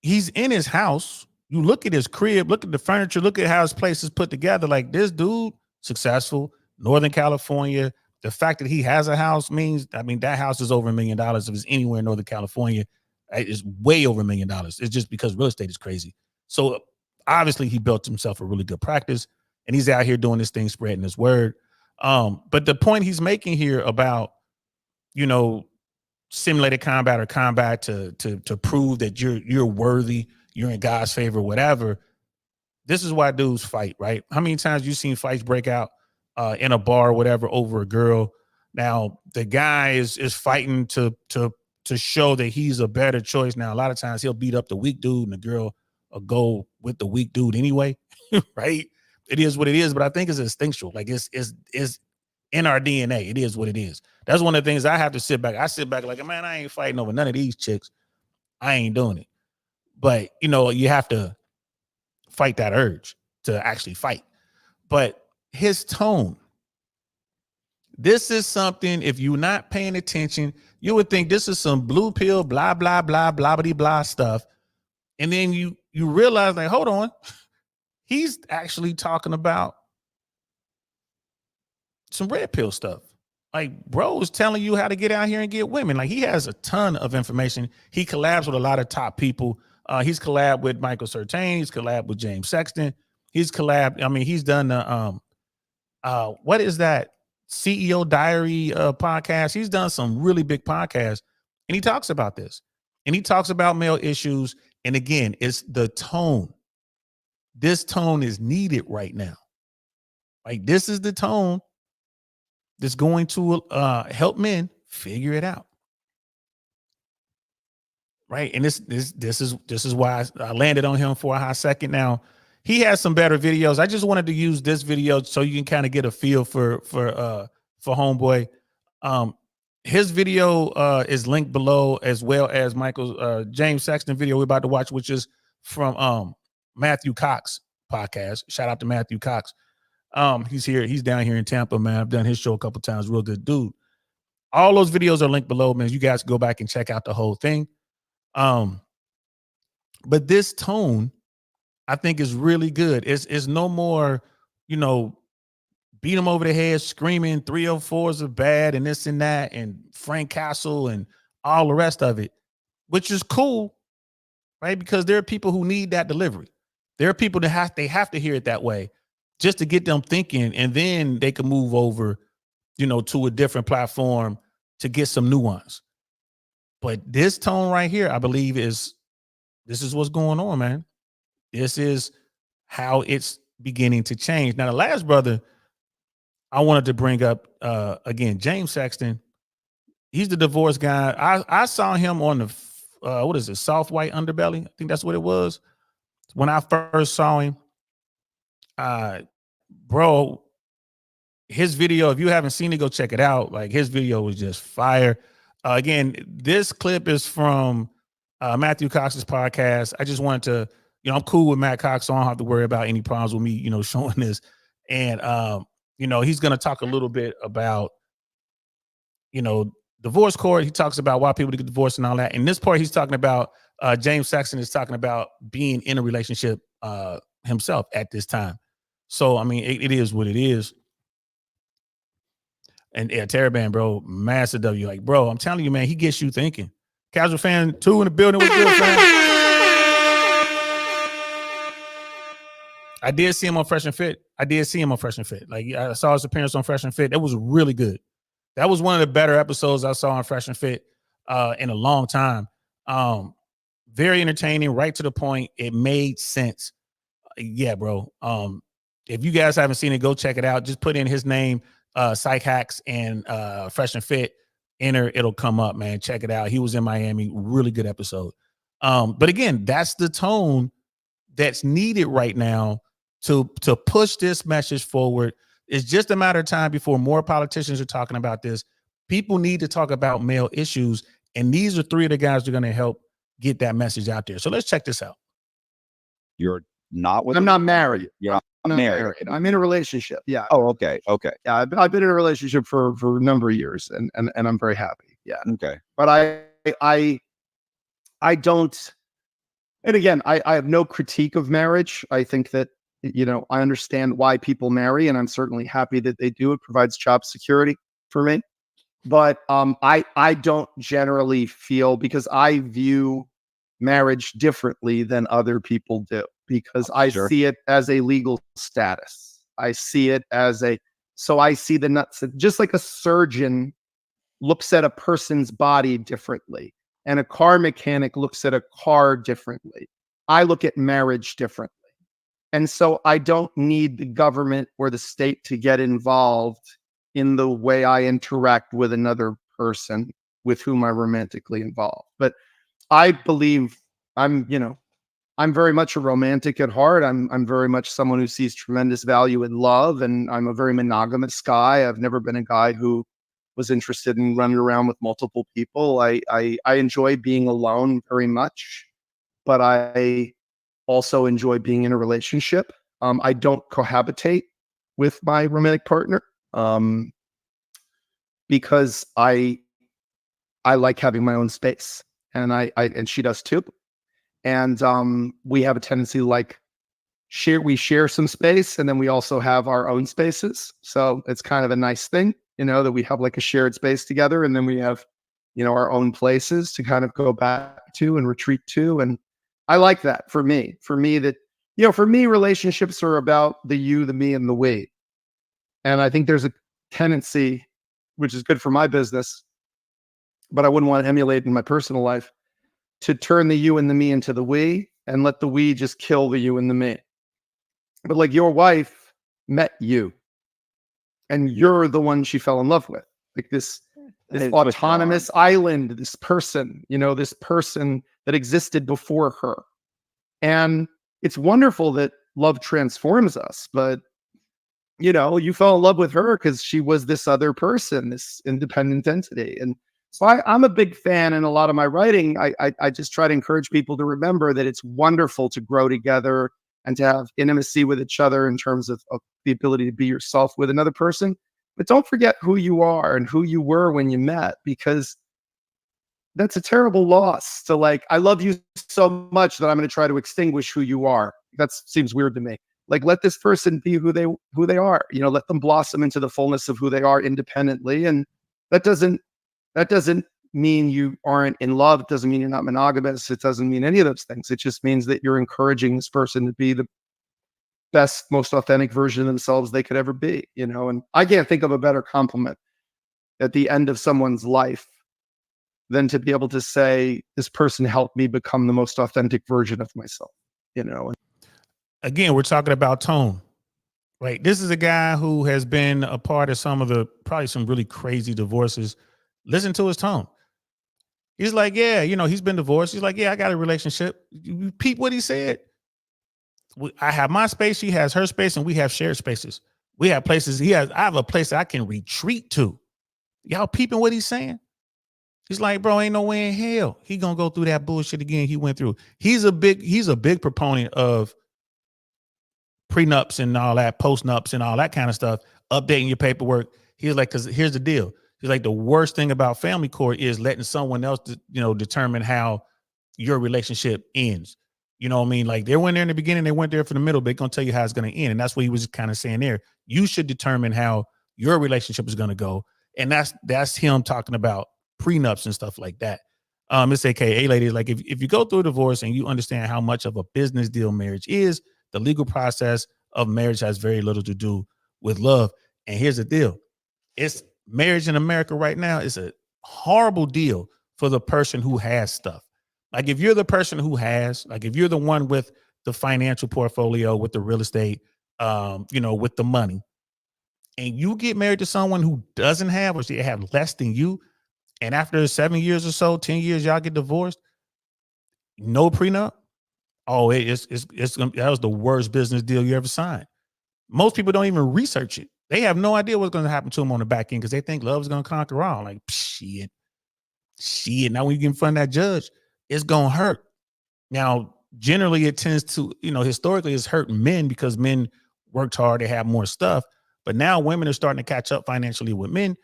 he's in his house. You look at his crib, look at the furniture, look at how his place is put together. Like, this dude, successful, Northern California. The fact that he has a house means, that house is over $1 million. If it's anywhere in Northern California, it's way over $1 million. It's just because real estate is crazy. So obviously he built himself a really good practice, and he's out here doing this thing, spreading his word. But the point he's making here about, simulated combat or combat to prove that you're worthy, you're in God's favor, whatever. This is why dudes fight, right? How many times you seen fights break out in a bar or whatever over a girl? Now the guy is fighting to show that he's a better choice. Now a lot of times he'll beat up the weak dude, and the girl will go with the weak dude anyway, right? It is what it is, but I think it's instinctual. Like, it's in our DNA. It is what it is. That's one of the things I have to sit back. I sit back like, man, I ain't fighting over none of these chicks. I ain't doing it. But, you have to fight that urge to actually fight. But his tone, this is something, if you're not paying attention, you would think this is some blue pill, blah, blah, blah, blah, blah, blah stuff. And then you realize, like, hold on, he's actually talking about some red pill stuff. Like, bro is telling you how to get out here and get women. Like, he has a ton of information. He collabs with a lot of top people. He's collabed with Michael Certain. He's collabed with James Sexton. He's collabed. He's done the what is that CEO Diary podcast? He's done some really big podcasts, and he talks about this. And he talks about male issues. And again, it's the tone. This tone is needed right now. Like, this is the tone that's going to help men figure it out. Right. And this is why I landed on him for a hot second. Now, he has some better videos. I just wanted to use this video so you can kind of get a feel for homeboy. His video is linked below, as well as James Sexton video we're about to watch, which is from Matthew Cox podcast. Shout out to Matthew Cox. He's here. He's down here in Tampa, man. I've done his show a couple times. Real good dude. All those videos are linked below, man. You guys go back and check out the whole thing. But this tone, I think, is really good. It's no more, beat them over the head, screaming 304s are bad and this and that, and Frank Castle and all the rest of it, which is cool, right? Because there are people who need that delivery. There are people that they have to hear it that way just to get them thinking, and then they can move over, to a different platform to get some nuance. But this tone right here, I believe this is what's going on, man. This is how it's beginning to change. Now, the last brother I wanted to bring up, again, James Sexton. He's the divorce guy. I saw him on the soft white underbelly. I think that's what it was. When I first saw him, bro, his video, if you haven't seen it, go check it out. Like, his video was just fire. Again, this clip is from Matthew Cox's podcast. I just wanted to, I'm cool with Matt Cox, so I don't have to worry about any problems with me, showing this. And, he's going to talk a little bit about, divorce court. He talks about why people get divorced and all that. And this part, he's talking about, James Sexton is talking about being in a relationship himself at this time. So, it is what it is. And Taraban, bro, massive W. Like, bro, I'm telling you, man, he gets you thinking. Casual fan 2 in the building with good, fan. I did see him on Fresh and Fit. Like I saw his appearance on Fresh and Fit. That was really good. That was one of the better episodes I saw on Fresh and Fit in a long time. Very entertaining, right to the point. It made sense. Yeah, bro. If you guys haven't seen it, go check it out. Just put in his name, Psych Hacks and Fresh and Fit. Enter, it'll come up, man. Check it out. He was in Miami. Really good episode. But again, that's the tone that's needed right now to push this message forward. It's just a matter of time before more politicians are talking about this. People need to talk about male issues, and these are three of the guys that are going to help get that message out there. So let's check this out. You're not with. I'm not married. Yeah, I'm not married. I'm in a relationship. Yeah. Oh, okay. Okay. Yeah, I've been in a relationship for a number of years, and I'm very happy. Yeah. Okay. But I don't. And again, I have no critique of marriage. I think that, you know, I understand why people marry, and I'm certainly happy that they do. It provides job security for me. But I don't generally feel, because I view marriage differently than other people do, because I see it as a legal status. I see it as so I see the nuts, just like a surgeon looks at a person's body differently, and a car mechanic looks at a car differently. I look at marriage differently. And so I don't need the government or the state to get involved in the way I interact with another person with whom I'm romantically involved. But I believe I'm very much a romantic at heart. I'm very much someone who sees tremendous value in love, and I'm a very monogamous guy. I've never been a guy who was interested in running around with multiple people. I enjoy being alone very much, but I also enjoy being in a relationship. I don't cohabitate with my romantic partner because I like having my own space, and and she does too. And we have a tendency to we share some space, and then we also have our own spaces. So it's kind of a nice thing, you know, that we have like a shared space together, and then we have, you know, our own places to kind of go back to and retreat to. And I like that for me, that, you know, for me, relationships are about the you, the me, and the we. And I think there's a tendency, which is good for my business, but I wouldn't want to emulate in my personal life, to turn the you and the me into the we, and let the we just kill the you and the me. But like, your wife met you, and you're the one she fell in love with. Like this autonomous island, this person, you know, this person that existed before her. And it's wonderful that love transforms us, but, you know, you fell in love with her because she was this other person, this independent entity. And so I'm a big fan. In a lot of my writing, I just try to encourage people to remember that it's wonderful to grow together and to have intimacy with each other in terms of the ability to be yourself with another person. But don't forget who you are and who you were when you met, because that's a terrible loss. To like, I love you so much that I'm going to try to extinguish who you are. That seems weird to me. Like, let this person be who they are. You know, let them blossom into the fullness of who they are independently. And that doesn't mean you aren't in love. It doesn't mean you're not monogamous. It doesn't mean any of those things. It just means that you're encouraging this person to be the best, most authentic version of themselves they could ever be, you know. And I can't think of a better compliment at the end of someone's life than to be able to say, this person helped me become the most authentic version of myself, you know. Again, we're talking about tone, right? This is a guy who has been a part of probably some really crazy divorces. Listen to his tone. He's like, yeah, you know, he's been divorced. He's like, yeah, I got a relationship. You repeat what he said. I have my space. She has her space, and we have shared spaces. We have places. I have a place that I can retreat to. Y'all peeping what he's saying? He's like, bro, ain't no way in hell he gonna go through that bullshit again he went through. He's a big proponent of prenups and all that, postnups and all that kind of stuff, updating your paperwork. He's like, because here's the deal. He's like, the worst thing about family court is letting someone else, determine how your relationship ends. You know what I mean? Like, they went there in the beginning, they went there for the middle, but they're going to tell you how it's going to end. And that's what he was kind of saying there. You should determine how your relationship is going to go. And that's him talking about prenups and stuff like that. It's AKA ladies, like if you go through a divorce and you understand how much of a business deal marriage is, the legal process of marriage has very little to do with love. And here's the deal. It's marriage in America right now is a horrible deal for the person who has stuff. Like if you're the person who has, like if you're the one with the financial portfolio, with the real estate, with the money, and you get married to someone who doesn't have, or they have less than you, and after 7 years or so, 10 years, y'all get divorced, no prenup. Oh, that was the worst business deal you ever signed. Most people don't even research it. They have no idea what's going to happen to them on the back end because they think love is going to conquer all. Like, shit. Now when you get in front of that judge, it's going to hurt. Now, generally, it tends to, historically, it's hurt men because men worked hard, they have more stuff. But now women are starting to catch up financially with men,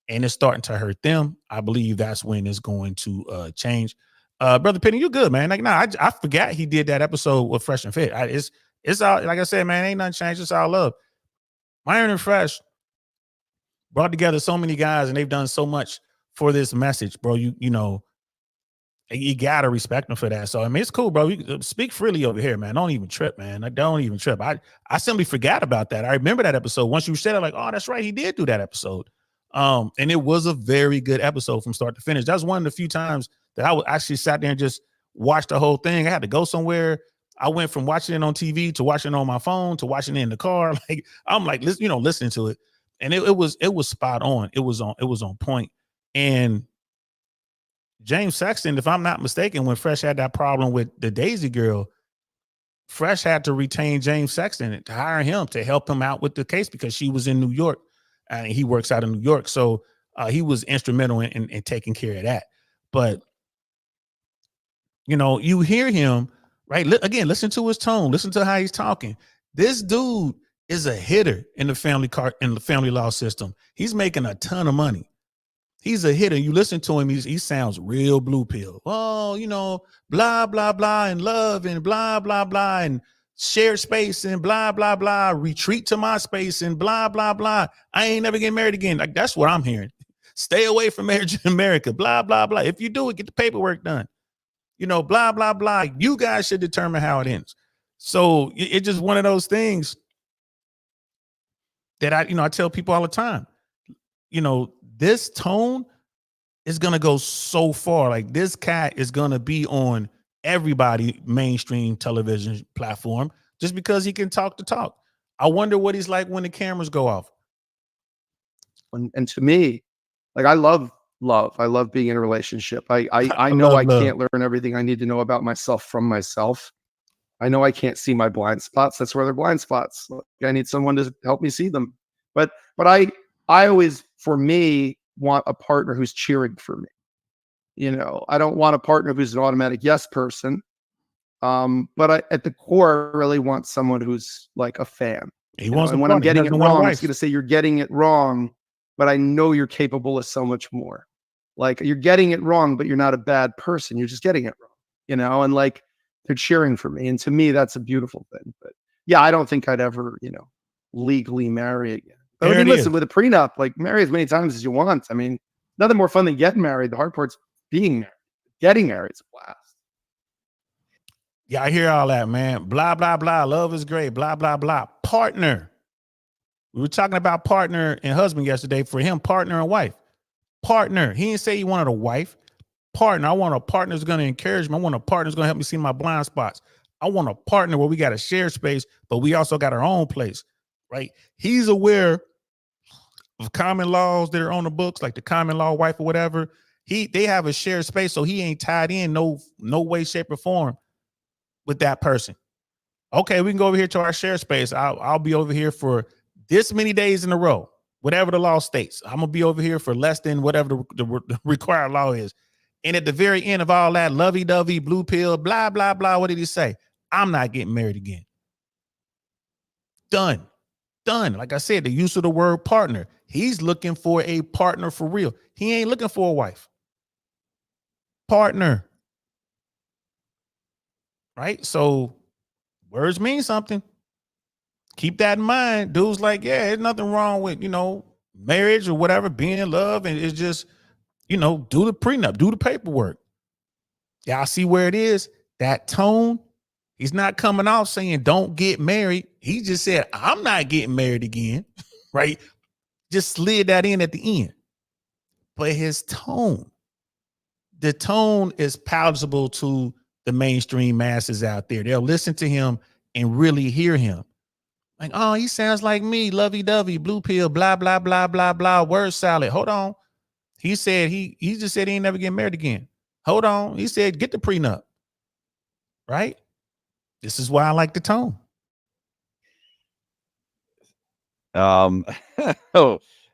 and it's starting to hurt them. I believe that's when it's going to change. Brother Penny, you good, man. Like, I forgot he did that episode with Fresh and Fit. It's all, like I said, man, ain't nothing changed. It's all love. Myron and Fresh brought together so many guys, and they've done so much for this message, bro. You gotta respect them for that. So I mean, it's cool, bro. You speak freely over here, man. Don't even trip, man. Don't even trip. I simply forgot about that. I remember that episode. Once you said it, like, oh, that's right, he did do that episode. And it was a very good episode from start to finish. That was one of the few times that I actually sat there and just watched the whole thing. I had to go somewhere. I went from watching it on TV to watching it on my phone to watching it in the car. Like I'm like, listening to it, and it was spot on. It was on point. And James Sexton, if I'm not mistaken, when Fresh had that problem with the Daisy girl, Fresh had to retain James Sexton to hire him to help him out with the case because she was in New York and he works out in New York. So he was instrumental in taking care of that. But, you hear him, right? Again, listen to his tone. Listen to how he's talking. This dude is a hitter in the family law system. He's making a ton of money. He's a hitter. You listen to him, he sounds real blue pill. Oh, blah, blah, blah, and love and blah, blah, blah, and shared space and blah, blah, blah, retreat to my space and blah, blah, blah. I ain't never getting married again. Like, that's what I'm hearing. Stay away from marriage in America, blah, blah, blah. If you do it, get the paperwork done. Blah, blah, blah. You guys should determine how it ends. So it's just one of those things that I tell people all the time. This tone is going to go so far. Like this cat is going to be on everybody mainstream television platform just because he can talk the talk. I wonder what he's like when the cameras go off. And to me, like I love love. I love being in a relationship. I know I can't learn everything I need to know about myself from myself. I know I can't see my blind spots. That's where they're blind spots. I need someone to help me see them. But I always, for me, want a partner who's cheering for me. I don't want a partner who's an automatic yes person. But at the core, I really want someone who's like a fan. He wants and when I'm getting it wrong, I'm just going to say you're getting it wrong, but I know you're capable of so much more. Like you're getting it wrong, but you're not a bad person. You're just getting it wrong, and like they're cheering for me. And to me, that's a beautiful thing. But yeah, I don't think I'd ever, legally marry again. But I mean, listen, with a prenup, like marry as many times as you want. I mean, nothing more fun than getting married. The hard part's being married. Getting married is a blast. Yeah, I hear all that, man. Blah, blah, blah. Love is great. Blah, blah, blah. Partner. We were talking about partner and husband yesterday. For him, partner and wife. Partner. He didn't say he wanted a wife. Partner. I want a partner who's going to encourage me. I want a partner who's going to help me see my blind spots. I want a partner where we got a shared space, but we also got our own place, right? He's aware of common laws that are on the books, like the common law wife or whatever. They have a shared space, so he ain't tied in no way, shape, or form with that person. Okay, we can go over here to our shared space. I'll be over here for this many days in a row, whatever the law states. I'm gonna be over here for less than whatever the required law is. And at the very end of all that lovey-dovey, blue pill, blah, blah, blah, what did he say? I'm not getting married again. Done. Like I said, the use of the word partner. He's looking for a partner for real. He ain't looking for a wife. Partner. Right? So words mean something. Keep that in mind. Dude's like, yeah, there's nothing wrong with, marriage or whatever, being in love. And it's just, do the prenup, do the paperwork. Y'all see where it is? That tone, He's not coming off saying don't get married. He just said, I'm not getting married again, right? Just slid that in at the end. But his tone, the tone is palatable to the mainstream masses out there. They'll listen to him and really hear him. Like, oh, he sounds like me, lovey-dovey, blue pill, blah, blah, blah, blah, blah, word salad. Hold on. He said he just said he ain't never getting married again. Hold on. He said, get the prenup. Right? This is why I like the tone. Oh,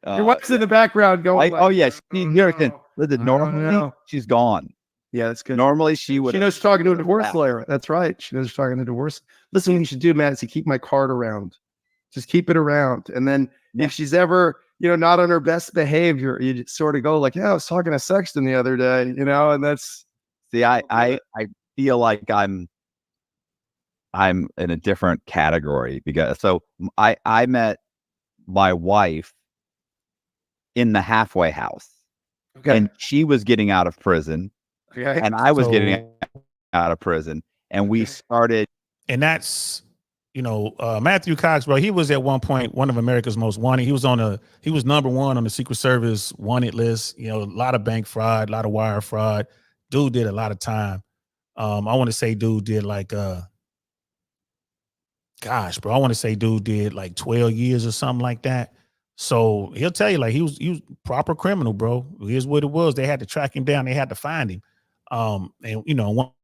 Your wife's in the background going. oh yeah, listen, normally she's gone. Yeah, that's good. Normally she would. She knows she's talking to a divorce lawyer. That's right. She knows she's talking to divorce. Listen, what you should do, Matt, is you keep my card around. Just keep it around. And then if she's ever, not on her best behavior, you just sort of go like, yeah, I was talking to Sexton the other day, and that's. See, I feel like I'm in a different category because I met my wife in the halfway house. Okay. And she was getting out of prison. Okay. And I was getting out of prison. And we started. And that's, Matthew Cox, bro, he was at one point one of America's most wanted. He was number one on the Secret Service wanted list, a lot of bank fraud, a lot of wire fraud. Dude did a lot of time. I want to say dude did like I want to say dude did like 12 years or something like that. So he'll tell you like he was proper criminal, bro. Here's what it was. They had to track him down. They had to find him. And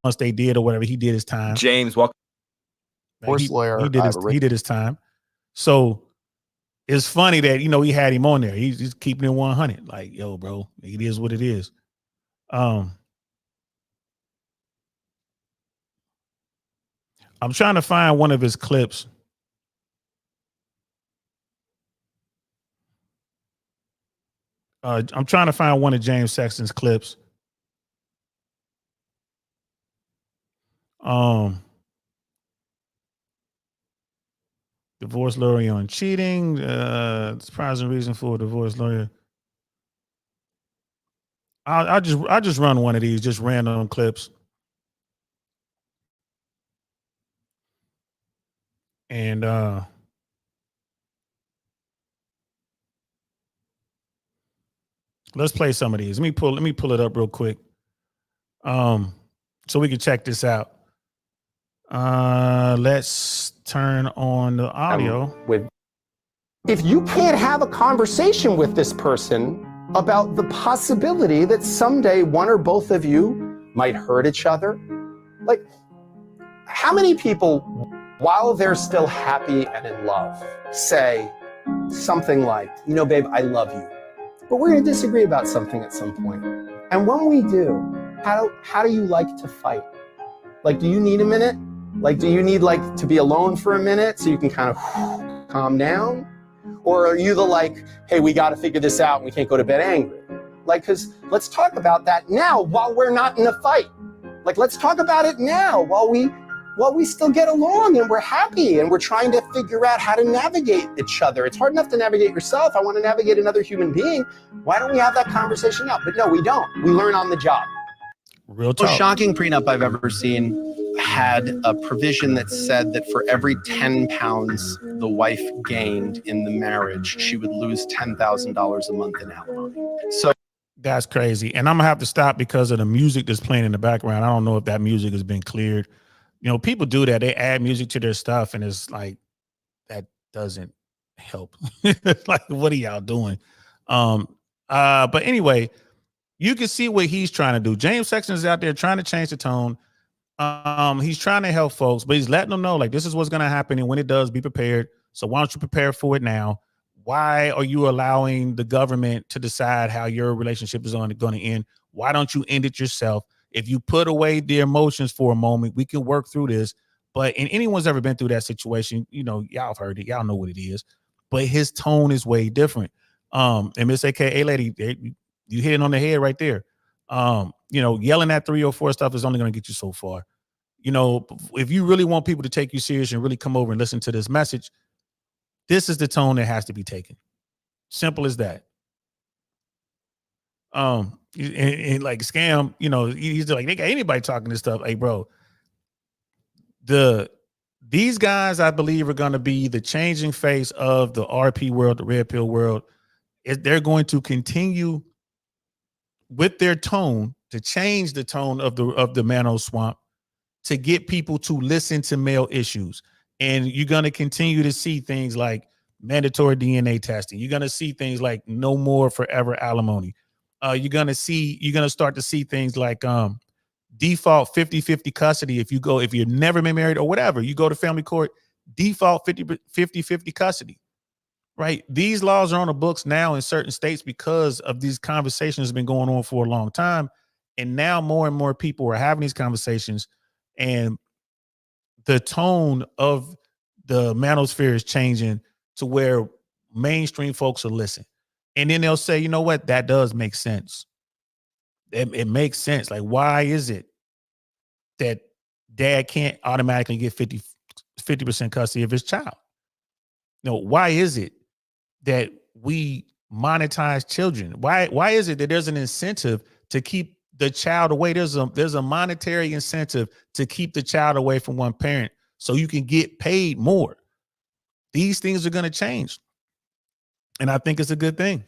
once they did or whatever, he did his time. James, welcome. He did his time. So it's funny that he had him on there. He's just keeping it 100. Like, yo, bro, it is what it is. I'm trying to find one of his clips. I'm trying to find one of James Sexton's clips. Divorce lawyer on cheating. Surprising reason for a divorce lawyer. I'll just run one of these, just random clips. And let's play some of these. Let me pull it up real quick. So we can check this out. Let's turn on the audio. If you can't have a conversation with this person about the possibility that someday one or both of you might hurt each other, like how many people, while they're still happy and in love, say something like, babe, I love you, but we're going to disagree about something at some point. And when we do, how do you like to fight? Like, do you need a minute? Like, do you need to be alone for a minute so you can kind of calm down? Or are you hey, we got to figure this out and we can't go to bed angry? Because let's talk about that now while we're not in a fight. Let's talk about it now while we still get along and we're happy and we're trying to figure out how to navigate each other. It's hard enough to navigate yourself. I want to navigate another human being. Why don't we have that conversation now? But no, we don't. We learn on the job. Real talk. The most shocking prenup I've ever seen had a provision that said that for every 10 pounds the wife gained in the marriage, she would lose $10,000 a month in alimony. So that's crazy. And I'm gonna have to stop because of the music that's playing in the background. I don't know if that music has been cleared. People do that. They add music to their stuff and it's like, that doesn't help. Like, what are y'all doing? But anyway, you can see what he's trying to do. James Sexton is out there trying to change the tone. He's trying to help folks, but he's letting them know, this is what's going to happen. And when it does, be prepared. So why don't you prepare for it now? Why are you allowing the government to decide how your relationship is going to end? Why don't you end it yourself? If you put away the emotions for a moment, we can work through this. But and anyone's ever been through that situation, y'all have heard it. Y'all know what it is. But his tone is way different. And Miss AKA lady, you hit it on the head right there. Yelling at 3 or 4 stuff is only going to get you so far. If you really want people to take you serious and really come over and listen to this message, this is the tone that has to be taken. Simple as that. And like Scam, he's like, they got anybody talking this stuff. Hey, bro, these guys, I believe, are going to be the changing face of the RP world, the red pill world. They're going to continue with their tone to change the tone of the Mano Swamp to get people to listen to male issues. And you're going to continue to see things like mandatory DNA testing. You're going to see things like no more forever alimony. You're going to start to see things like default 50-50 custody. If you've never been married or whatever, you go to family court, default 50-50 custody. Right. These laws are on the books now in certain states because of these conversations have been going on for a long time. And now more and more people are having these conversations, and the tone of the manosphere is changing to where mainstream folks will listen. And then they'll say, you know what? That does make sense. It makes sense. Like, why is it that dad can't automatically get 50% custody of his child? No, why is it that we monetize children? Why is it that there's an incentive to keep the child away? There's a monetary incentive to keep the child away from one parent so you can get paid more. These things are going to change. And I think it's a good thing.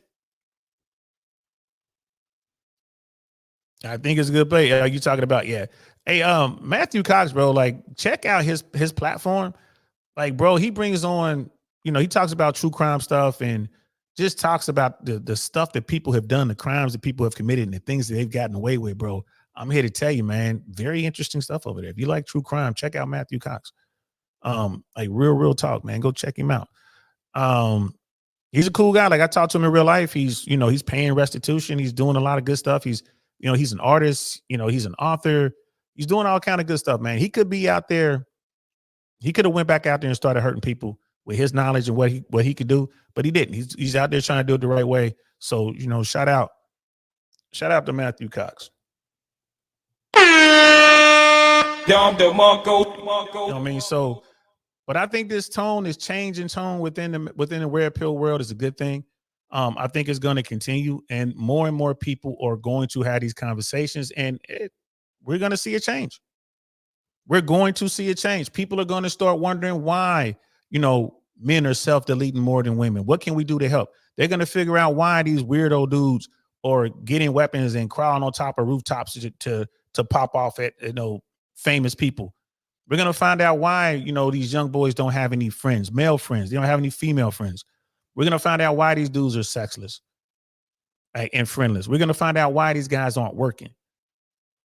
I think it's a good play. You talking about, yeah. Hey, Matthew Cox, bro, like check out his platform. Like, bro, he brings on, he talks about true crime stuff and just talks about the stuff that people have done, the crimes that people have committed and the things that they've gotten away with, bro. I'm here to tell you, man, very interesting stuff over there. If you like true crime, check out Matthew Cox. Like real talk, man. Go check him out. He's a cool guy. Like I talked to him in real life. He's paying restitution. He's doing a lot of good stuff. He's an artist, he's an author. He's doing all kind of good stuff, man. He could be out there. He could have went back out there and started hurting people with his knowledge and what he could do, but he didn't. He's out there trying to do it the right way. So, shout out to Matthew Cox. You know what I mean? So, but I think this tone is changing tone within the red pill world is a good thing. I think it's going to continue, and more people are going to have these conversations, and we're going to see a change. We're going to see a change. People are going to start wondering why, men are self-deleting more than women. What can we do to help? They're going to figure out why these weirdo dudes are getting weapons and crawling on top of rooftops to pop off at, famous people. We're going to find out why, these young boys don't have any friends, male friends. They don't have any female friends. We're going to find out why these dudes are sexless, right, and friendless. We're going to find out why these guys aren't working.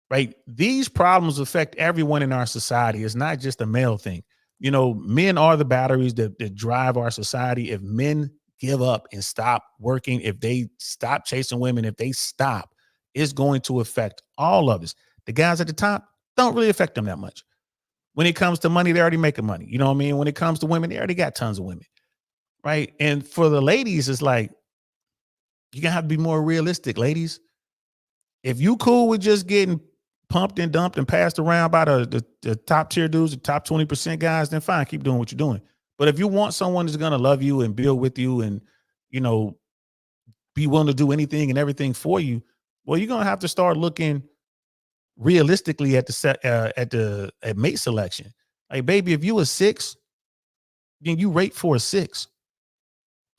Right. These problems affect everyone in our society. It's not just a male thing. Men are the batteries that drive our society. If men give up and stop working, if they stop chasing women, if they stop, it's going to affect all of us. The guys at the top don't really affect them that much. When it comes to money, they're already making money. You know what I mean? When it comes to women, they already got tons of women. Right. And for the ladies, it's like, you're going to have to be more realistic, ladies. If you cool with just getting pumped and dumped and passed around by the top tier dudes, the top 20% guys, then fine, keep doing what you're doing. But if you want someone that's going to love you and build with you and, be willing to do anything and everything for you, well, you're going to have to start looking realistically at at mate selection. Like, baby, if you a 6, then you rate for a 6.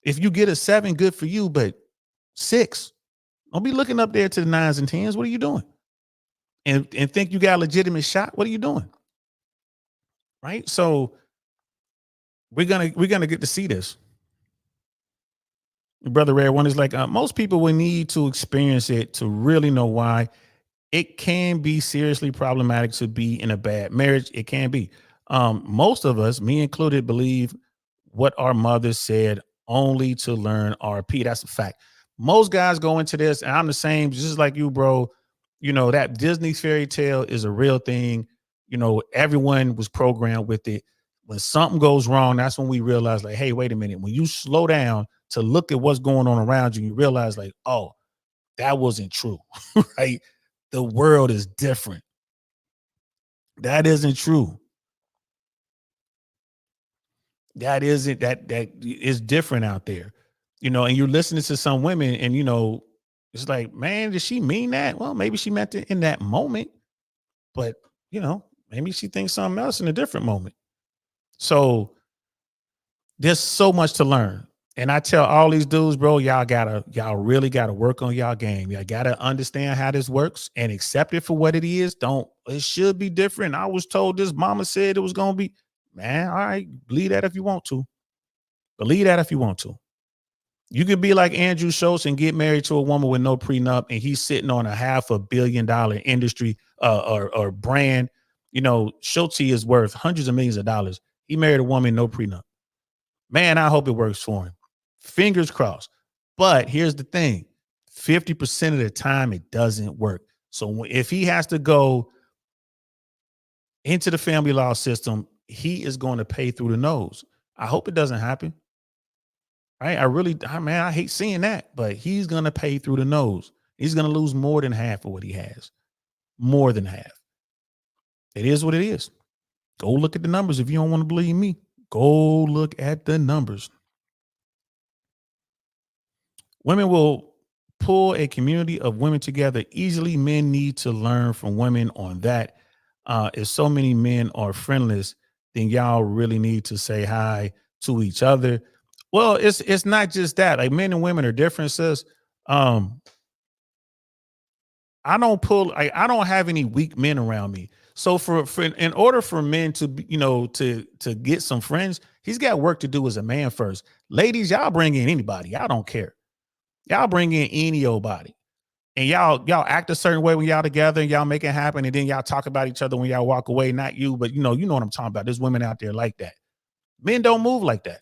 If you get a 7, good for you, but 6, don't be looking up there to the 9s and 10s. What are you doing? And think you got a legitimate shot? What are you doing? Right? So we're gonna get to see this. Brother Rare One is like, most people will need to experience it to really know why it can be seriously problematic to be in a bad marriage. It can be. Most of us, me included, believe what our mothers said only to learn RP. That's a fact. Most guys go into this, and I'm the same, just like you, bro. That Disney fairy tale is a real thing. Everyone was programmed with it. When something goes wrong, that's when we realize, like, hey, wait a minute. When you slow down to look at what's going on around you, you realize, like, oh, that wasn't true, right? The world is different. That isn't true. That is different out there, and you're listening to some women and, it's like, man, did she mean that? Well, maybe she meant it in that moment, but, Maybe she thinks something else in a different moment. So there's so much to learn. And I tell all these dudes, bro, y'all really gotta work on y'all game. Y'all gotta understand how this works and accept it for what it is. It should be different. I was told this, mama said it was gonna be, man. All right, believe that if you want to. Believe that if you want to. You could be like Andrew Schultz and get married to a woman with no prenup, and he's sitting on a $500 million industry or brand. You know, Schultz is worth hundreds of millions of dollars. He married a woman, no prenup. Man, I hope it works for him. Fingers crossed. But here's the thing: 50% of the time, it doesn't work. So if he has to go into the family law system, he is going to pay through the nose. I hope it doesn't happen. Right? I hate seeing that, but he's going to pay through the nose. He's going to lose more than half of what he has. More than half. It is what it is. Go look at the numbers. If you don't want to believe me, go look at the numbers. Women will pull a community of women together easily. Men need to learn from women on that. If so many men are friendless, then y'all really need to say hi to each other. Well, it's not just that. Like, men and women are different, sis. I don't have any weak men around me. So for in order for men to to get some friends, he's got work to do as a man first. Ladies, y'all bring in anybody. Y'all don't care. Y'all bring in any old body. And y'all act a certain way when y'all together and y'all make it happen. And then y'all talk about each other when y'all walk away. Not you, but you know what I'm talking about. There's women out there like that. Men don't move like that.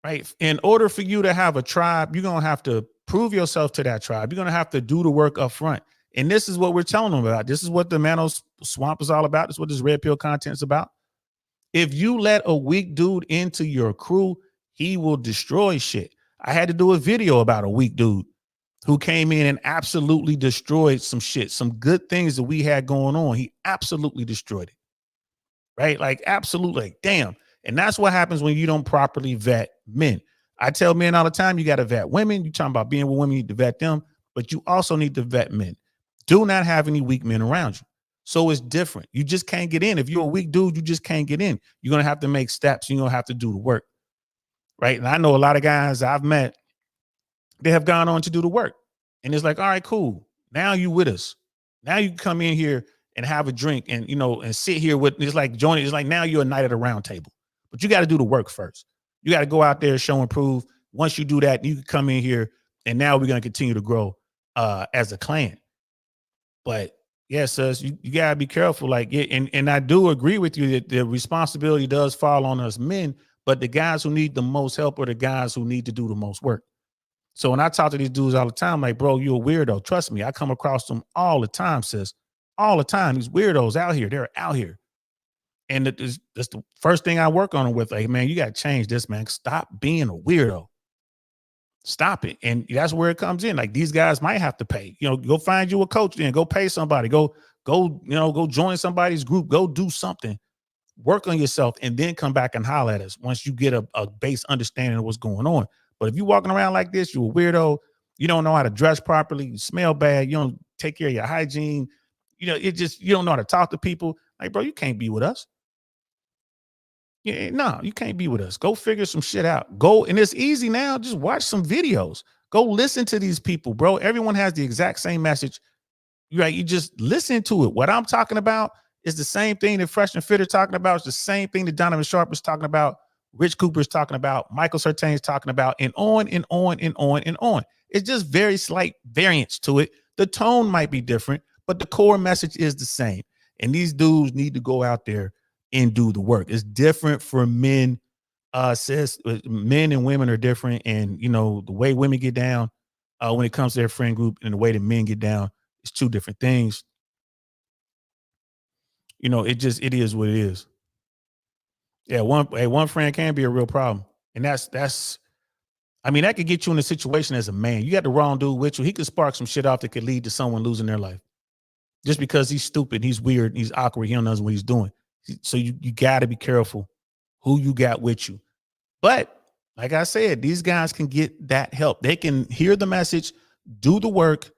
Right? In order for you to have a tribe, you're going to have to prove yourself to that tribe. You're going to have to do the work up front. And this is what we're telling them about. This is what the Manos Swamp is all about. This is what this red pill content is about. If you let a weak dude into your crew, he will destroy shit. I had to do a video about a weak dude who came in and absolutely destroyed some shit, some good things that we had going on. He absolutely destroyed it. Right? Like, absolutely. Like, damn. And that's what happens when you don't properly vet men. I tell men all the time, you got to vet women. You're talking about being with women, you need to vet them, but you also need to vet men. Do not have any weak men around you. So it's different. You just can't get in. If you're a weak dude, you just can't get in. You're going to have to make steps. You're going to have to do the work. Right? And I know a lot of guys I've met, they have gone on to do the work. And it's like, all right, cool. Now you with us. Now you can come in here and have a drink and, and sit here with, it's like joining. It's like now you're a knight at a round table. But you got to do the work first. You got to go out there, show and prove. Once you do that, you can come in here, and now we're going to continue to grow as a clan. But yes, sis, you got to be careful. Like, and I do agree with you that the responsibility does fall on us men, but the guys who need the most help are the guys who need to do the most work. So when I talk to these dudes all the time, like, bro, you're a weirdo. Trust me, I come across them all the time, sis. All the time. These weirdos out here, they're out here. And that's the first thing I work on them with. Like, man, you got to change this, man. Stop being a weirdo. Stop it. And that's where it comes in. Like, these guys might have to pay. Go find you a coach then. Go pay somebody. Go join somebody's group. Go do something. Work on yourself and then come back and holler at us once you get a base understanding of what's going on. But if you're walking around like this, you're a weirdo. You don't know how to dress properly. You smell bad. You don't take care of your hygiene. You don't know how to talk to people. Like, bro, you can't be with us. Yeah, no, you can't be with us. Go figure some shit out. Go, and it's easy now. Just watch some videos. Go listen to these people, bro. Everyone has the exact same message. You just listen to it. What I'm talking about is the same thing that Fresh and Fit are talking about. It's the same thing that Donovan Sharp is talking about. Rich Cooper's talking about. Michael Surtain's talking about, and on and on and on and on. It's just very slight variance to it. The tone might be different, but the core message is the same. And these dudes need to go out there and do the work. It's different for men. Sis, men and women are different. And, the way women get down when it comes to their friend group and the way that men get down, it's two different things. It is what it is. Yeah, one friend can be a real problem. And that could get you in a situation as a man. You got the wrong dude with you. He could spark some shit off that could lead to someone losing their life. Just because he's stupid, he's weird, he's awkward, he don't know what he's doing. So you got to be careful who you got with you. But like I said, these guys can get that help. They can hear the message, do the work,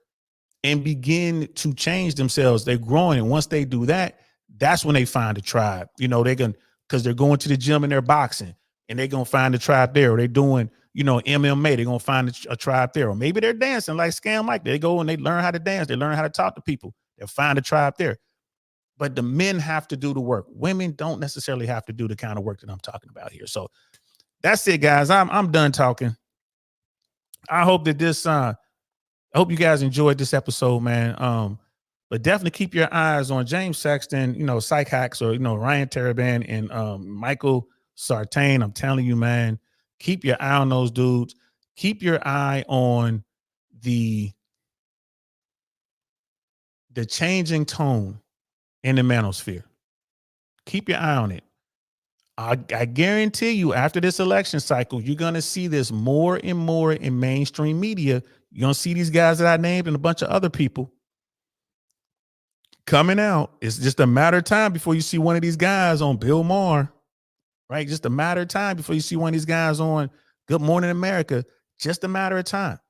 and begin to change themselves. They're growing. And once they do that, that's when they find a tribe. You know, because they're going to the gym and they're boxing, and they're gonna find a tribe there. Or they're doing, MMA, they're gonna find a tribe there. Or maybe they're dancing like Scam Mike. They go and they learn how to dance, they learn how to talk to people, they'll find a tribe there. But the men have to do the work. Women don't necessarily have to do the kind of work that I'm talking about here. So that's it, guys. I'm done talking. I hope that I hope you guys enjoyed this episode, man. But definitely keep your eyes on James Sexton, Psych Hacks, or Ryan Terabin and Michael Sartain. I'm telling you, man, keep your eye on those dudes. Keep your eye on the changing tone in the manosphere. Keep your eye on it. I guarantee you, after this election cycle, you're going to see this more and more in mainstream media. You're going to see these guys that I named and a bunch of other people coming out. It's just a matter of time before you see one of these guys on Bill Maher, right? Just a matter of time before you see one of these guys on Good Morning America. Just a matter of time.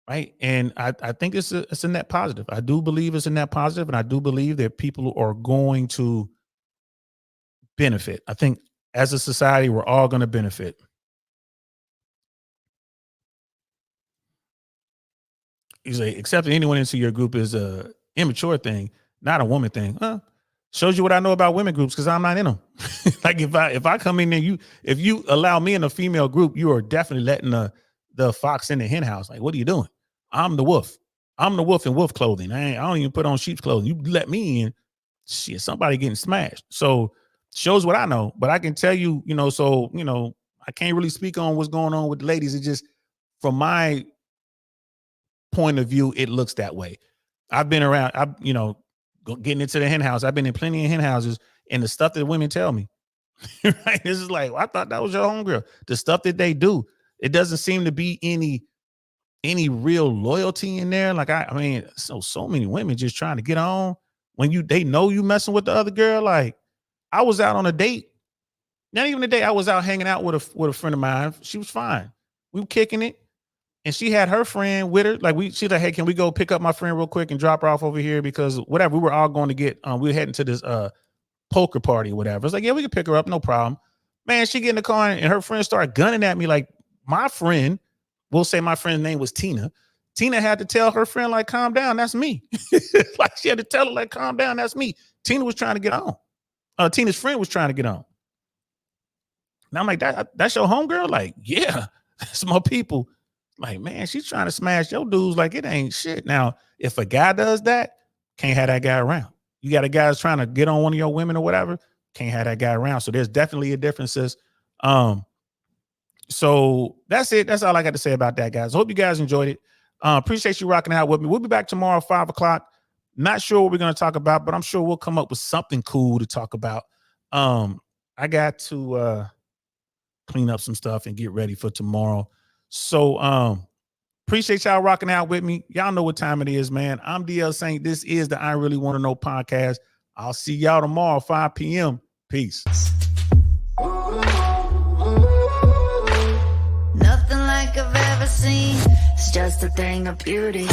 Right. And I think it's a net positive. I do believe it's a net positive, and I do believe that people are going to benefit. I think as a society, we're all going to benefit. You say accepting anyone into your group is a immature thing, not a woman thing. Shows you what I know about women groups, because I'm not in them. Like if I come in there, if you allow me in a female group, you are definitely letting the fox in the hen house. Like, what are you doing? I'm the wolf. I'm the wolf in wolf clothing. I don't even put on sheep's clothing. You let me in, shit, somebody getting smashed. So shows what I know, but I can tell you, I can't really speak on what's going on with the ladies. It's just from my point of view, it looks that way. I've been around, getting into the hen house. I've been in plenty of hen houses, and the stuff that women tell me, right? This is like, well, I thought that was your homegirl. The stuff that they do, it doesn't seem to be any real loyalty in there. Like, I mean, so many women just trying to get on when they know you messing with the other girl. Like, I was out on a date, not even a date. I was out hanging out with a friend of mine. She was fine. We were kicking it, and she had her friend with her. Like, she's like, hey, can we go pick up my friend real quick and drop her off over here? Because whatever, we were all going to get, we were heading to this poker party or whatever. It's like, yeah, we can pick her up, no problem. Man, she get in the car and her friend started gunning at me. Like, my friend, we'll say my friend's name was Tina. Tina had to tell her friend, like, calm down, that's me. Like, she had to tell her, like, calm down, that's me. Tina was trying to get on. Tina's friend was trying to get on. And I'm like, that's your homegirl? Like, yeah, that's my people. Like, man, she's trying to smash your dudes like it ain't shit. Now, if a guy does that, can't have that guy around. You got a guy that's trying to get on one of your women or whatever, can't have that guy around. So there's definitely a differences. So that's it. That's all I got to say about that, guys. I hope you guys enjoyed it. Appreciate you rocking out with me. We'll be back tomorrow at 5:00. Not sure what we're going to talk about, but I'm sure we'll come up with something cool to talk about. I got to clean up some stuff and get ready for tomorrow. So appreciate y'all rocking out with me. Y'all know what time it is, man. I'm DL Saint. This is the I Really Want to Know podcast. I'll see y'all tomorrow, 5 p.m. Peace. Nothing like I've ever seen. It's just a thing of beauty.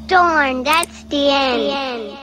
Darn, that's the end.